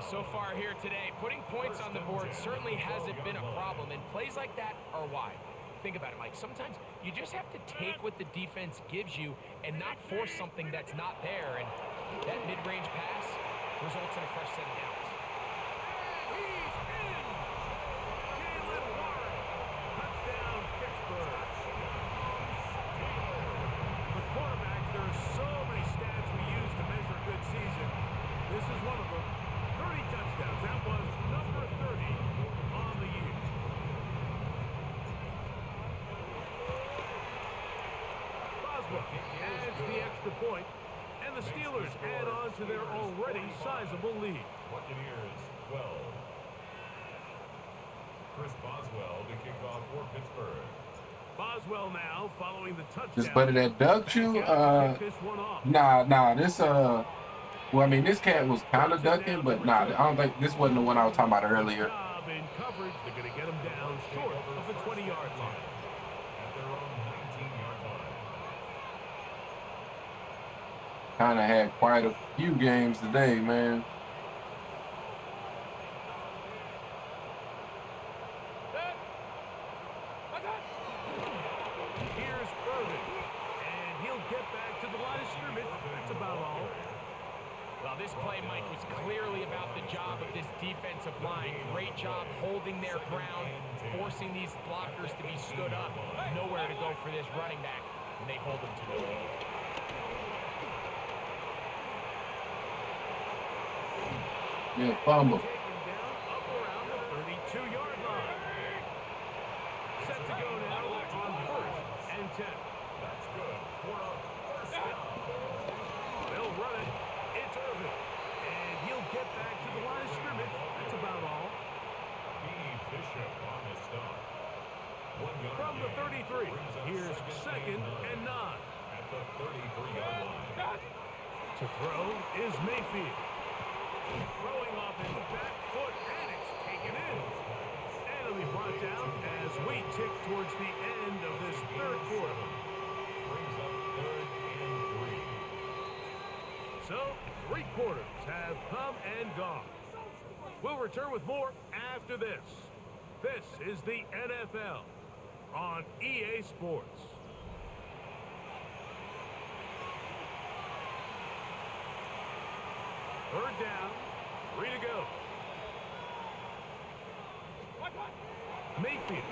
So far here today, putting points on the board certainly hasn't been a problem, and plays like that are why. Think about it, Mike. Sometimes you just have to take what the defense gives you and not force something that's not there, and that mid-range pass results in a fresh set of downs. He's in. Jalen Warren. Touchdown, Pittsburgh. The quarterbacks, there are so many stats we use to measure a good season. This is one of them. 30 touchdowns. That was number 30 on the year. Boswell adds the extra point, and the Steelers add on to their already sizable lead. Buccaneers 12. Chris Boswell to kick off for Pittsburgh. Boswell now following the touchdown. Just better that duck you. Back out to kick this one off. Nah. This well, I mean, this cat was kind of ducking, but nah, I don't think this wasn't the one I was talking about earlier. Job in coverage. They're going to get him down short of the 20-yard line. At their own 19-yard line. Kind of had quite a few games today, man. Irving. And he'll get back to the line of scrimmage. That's about all. Well, this play, Mike, was clearly about the job of this defensive line. Great job holding their ground, forcing these blockers to be stood up. Nowhere to go for this running back, and they hold him to no gain. Yeah, fumble. Taken down up around the 32-yard line. Set to go now on 1st and 10. That's good. For a first down. They'll run it. It's Irving. And he'll get back to the line of scrimmage. That's about all. B. Bishop on the stop. 1 yard From the gain. 33, Brings up here's second and 9. at the 33-yard line. To throw is Mayfield. Throwing off his back foot, and it's taken in. And it'll be brought down as we tick towards the end of this third quarter. Brings up 3rd and 3. So, 3 quarters have come and gone. We'll return with more after this. This is the NFL on EA Sports. Third down, 3 to go. Mayfield.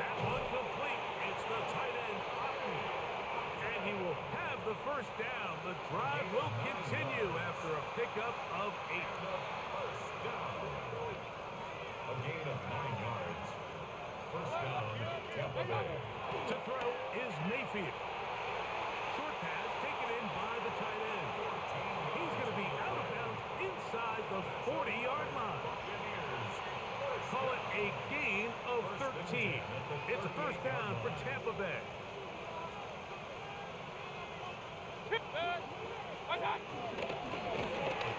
That one complete. It's the tight end, Otten. And he will have the first down. The drive will continue after a pickup of 8. First down. A gain of 9 yards. First down, Tampa Bay. To throw is Mayfield. Short pass taken in by the tight end. He's going to be out of bounds inside the 40-yard line. Call it a gain of 13. It's a first down for Tampa Bay.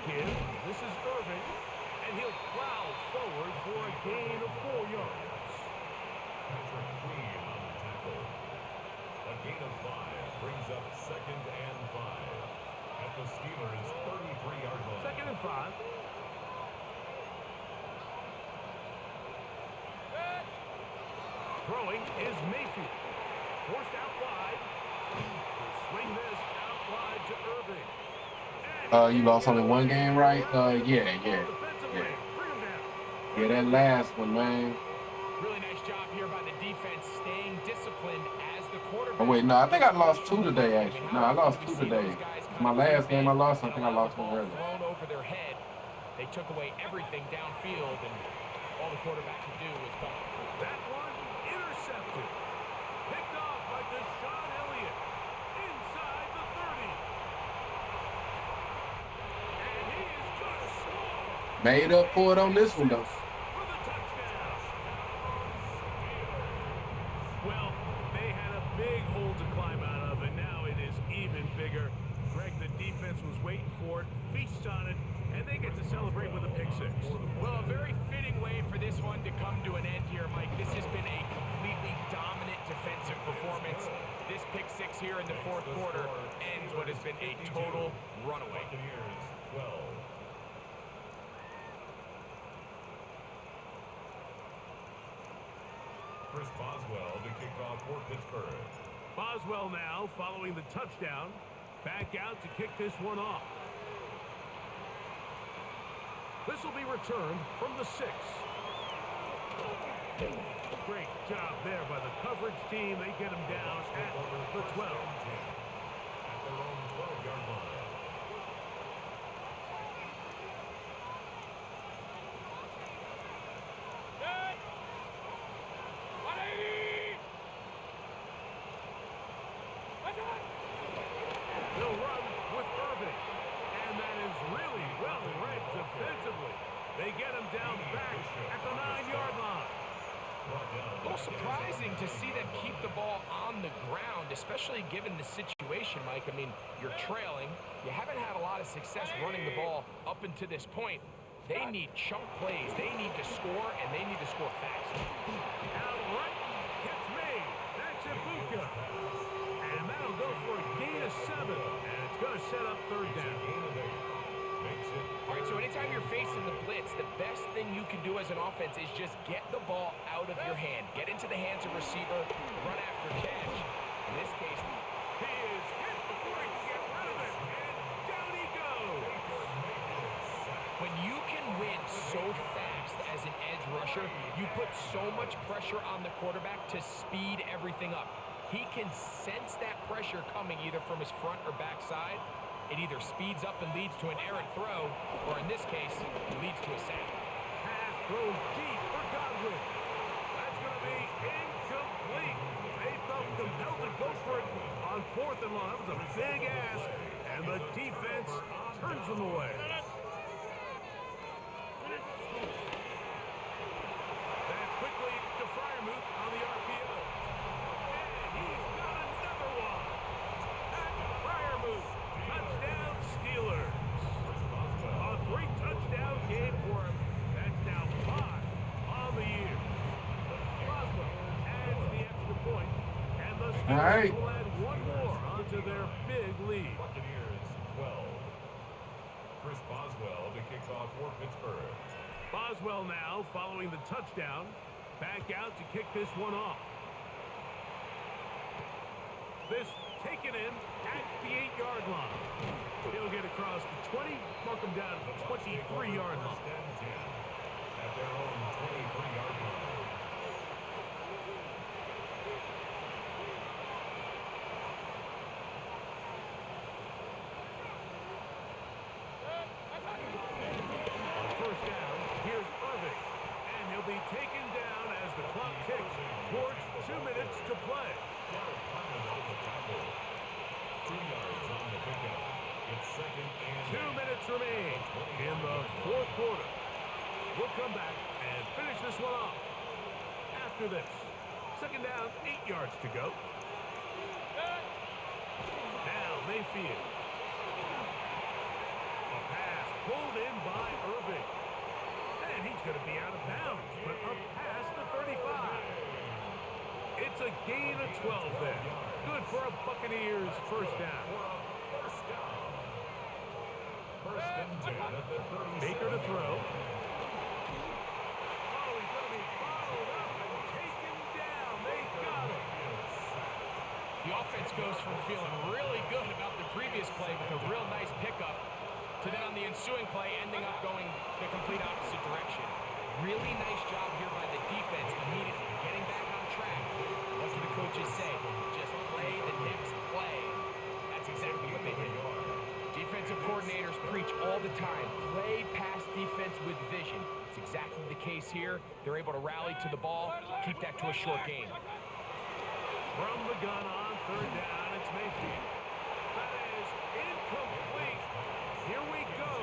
Again, this is Irving, and he'll plow forward for a gain of 4 yards. Patrick Queen on the tackle. A gain of 5 brings up 2nd and 5 at the Steelers' 33-yard line. 2nd and 5. Throwing is Mayfield. Forced out wide. He'll swing this out wide to Irving. You lost only one game, right? Yeah. Defensively, bring him down. Yeah, that last one, man. Really nice job here by the defense, staying disciplined as the quarterback. Oh wait, no, I think I lost 2 today, actually. No, I lost 2 today. My last game I lost, I think I lost 1 earlier. Thrown over their head. They took away everything downfield, and all the quarterback could do was go. That one intercepted. Picked off by Deshaun Elliott. Inside the 30. And he is going to score Made up for it on this one, though. for the touchdown. Well, they had a big hole to climb out of, and now it is even bigger. Greg, the defense was waiting for it, feasts on it, and they get to celebrate with a pick six. Well, a very fitting way for this one to come to an end here, Mike. This has been a completely dominant defensive performance. This pick six here in the 4th quarter ends what has been a total runaway. Buccaneers 12. Chris Boswell to kick off for Pittsburgh. Boswell now, following the touchdown, back out to kick this one off. This will be returned from the 6. Great job there by the coverage team. They get him down at the 12. At their own 12-yard line. They'll run with Irving. And that is really well read defensively. They get him down back at the 9-yard line. A little surprising to see them keep the ball on the ground, especially given the situation, Mike. I mean, you're trailing. You haven't had a lot of success running the ball up until this point. They need chunk plays. They need to score, and they need to score fast. Out right, catch made. That's Ibuka. And that'll go for a gain of 7. And it's going to set up 3rd down. Makes it All right, so anytime you're facing in the blitz, the best thing you can do as an offense is just get the ball out of your hand. Get into the hands of receiver, run after catch. In this case, He is hit before he can get rid of it, and down he goes. when you can win so fast as an edge rusher, you put so much pressure on the quarterback to speed everything up. He can sense that pressure coming either from his front or back side. It either speeds up and leads to an errant throw, or in this case, leads to a sack. Pass thrown deep for Godwin. That's going to be incomplete. They felt compelled to go for it on 4th and long. That was a big ask, and the defense turns them away. That's quickly to Fryermuth on the RPO. And he's got another one. At Fryermuth. Touchdown Steelers. A 3-touchdown game for him. That's now 5 on the year. Boswell adds the extra point, and the Steelers right. will add one more onto their big lead. Buccaneers 12. Chris Boswell to kick off for Pittsburgh. Boswell now, following the touchdown, back out to kick this one off. This taken in at the 8-yard line. He'll get across the 20, mark him down at the 23-yard line. First and 10 at their own 23-yard line. On first down, here's Irving, and he'll be taken down as the clock ticks towards 2 minutes to play. 2 yards on the pickup. It's second and 2 minutes remain in the 4th quarter. We'll come back and finish this one off. After this, second down, 8 yards to go. Now Mayfield. A pass pulled in by Irving. And he's going to be out of bounds, but up past the 35. It's a gain of 12 there. Good for a Buccaneers first down. first down. First and 10 at the 37. Baker to throw. Oh, he's going to be bottled up and taken down. They got him. The offense goes from feeling really good about the previous play with a real nice pickup to then on the ensuing play ending up going the complete opposite direction. Really nice job here by the defense immediately getting back on track. What do the coaches say? Just play the next play. That's exactly what they did. Defensive coordinators preach all the time. Play pass defense with vision. It's exactly the case here. They're able to rally to the ball, keep that to a short game. From the gun on third down, it's Mayfield. That is incomplete. Here we go.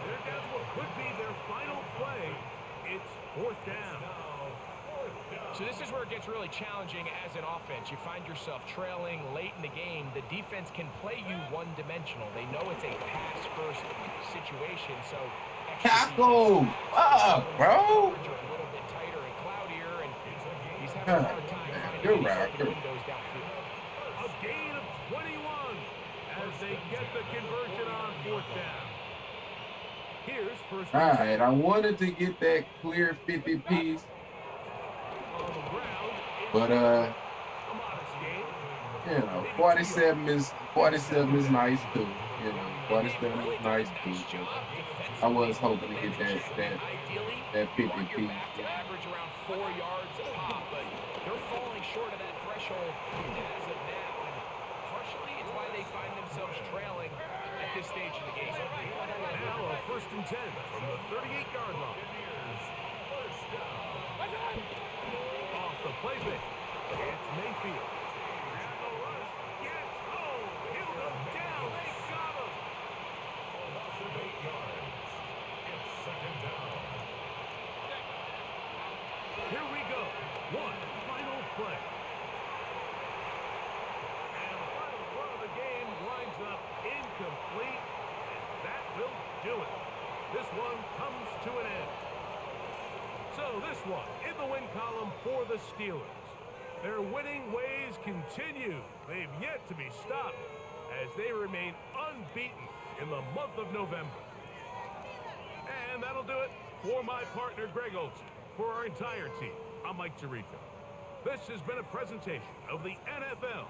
They're down to what could be their final play. It's 4th down. So this is where it gets really challenging as an offense. You find yourself trailing late in the game. The defense can play you one-dimensional. They know it's a pass-first situation, so Tackle! Fuck, bro! a little bit tighter and cloudier, and he's having a hard time finding You're any right. open windows downfield. A gain of 21 as they get the conversion on 4th down. Here's first All right, I wanted to get that clear 50 piece, on the ground. but A modest gain. you know, 47 is nice too. You know, 47 is nice too. So I was hoping to get that 50 piece. To average around 4 yards a pop, but they're falling short of that threshold as of now, and partially it's why they find themselves trailing at this stage of the game. Now a 1st and 10 from the 38-yard line. Off the play fake. It's Mayfield. And the rush gets home. He'll go down. They got him. Loss of 8 yards. It's second down. Here we go. One final play. And the final throw of the game winds up incomplete. And that will do it. This one comes to an end. So this one in the win column for the Steelers. Their winning ways continue. They've yet to be stopped as they remain unbeaten in the month of November. And that'll do it for my partner, Greg Olson. For our entire team, I'm Mike Tirico. This has been a presentation of the NFL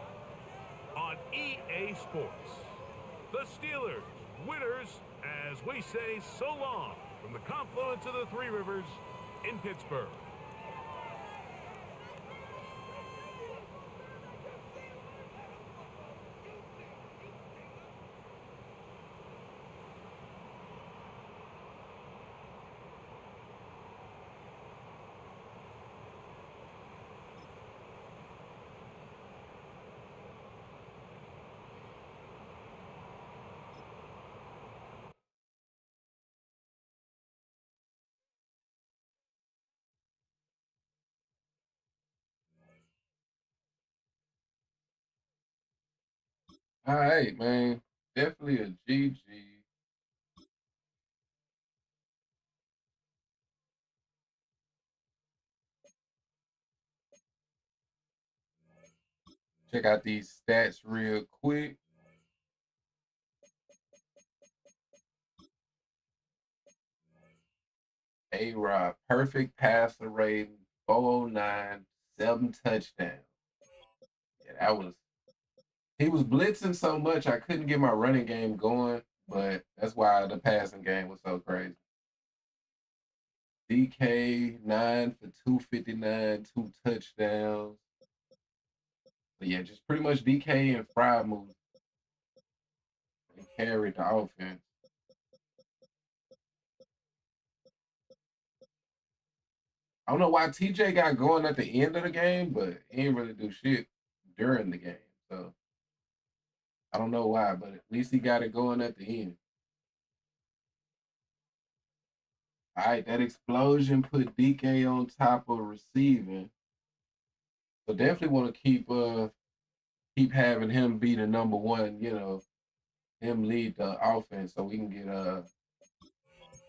on EA Sports. The Steelers, winners, as we say so long from the confluence of the Three Rivers in Pittsburgh. All right, man. Definitely a GG. Check out these stats real quick. A-Rod, perfect passer rating, 409, 7 touchdowns. Yeah, that was he was blitzing so much I couldn't get my running game going, but that's why the passing game was so crazy. DK 9 for 259, 2 touchdowns. But yeah, just pretty much DK and Fry moved and carried the offense. I don't know why TJ got going at the end of the game, but he didn't really do shit during the game. So I don't know why, but at least he got it going at the end. All right, that explosion put DK on top of receiving. So definitely want to keep having him be the number one, him lead the offense so we can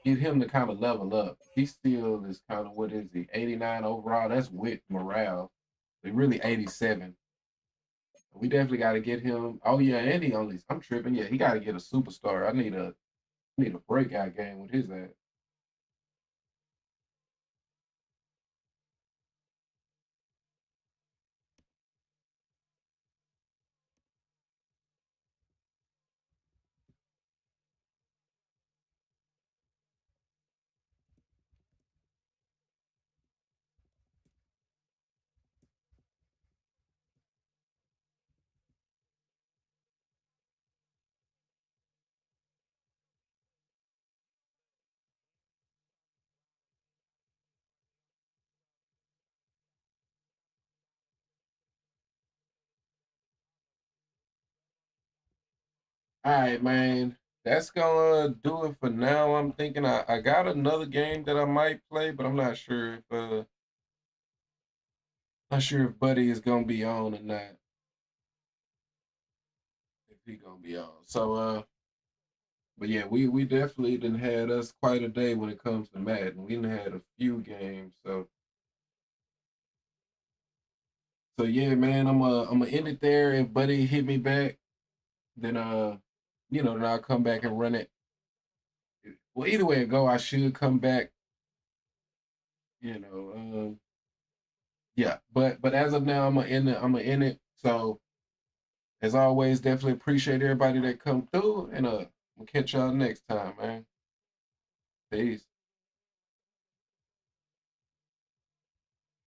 get him to kind of level up. He still is kind of, what is he, 89 overall? That's with morale. But really 87. We definitely got to get him. Oh yeah, and I'm tripping. Yeah, he got to get a superstar. I need a breakout game with his ass. All right, man. That's gonna do it for now. I'm thinking I got another game that I might play, but I'm not sure if Buddy is gonna be on or not. If he gonna be on. So but yeah, we definitely done had us quite a day when it comes to Madden. We done had a few games. So yeah, man, I'm gonna end it there. If Buddy hit me back, then then I'll come back and run it. Well, either way it go, I should come back, you know. Yeah, but as of now, I'm gonna end it. So as always, definitely appreciate everybody that come through, and we'll catch y'all next time, man. Peace.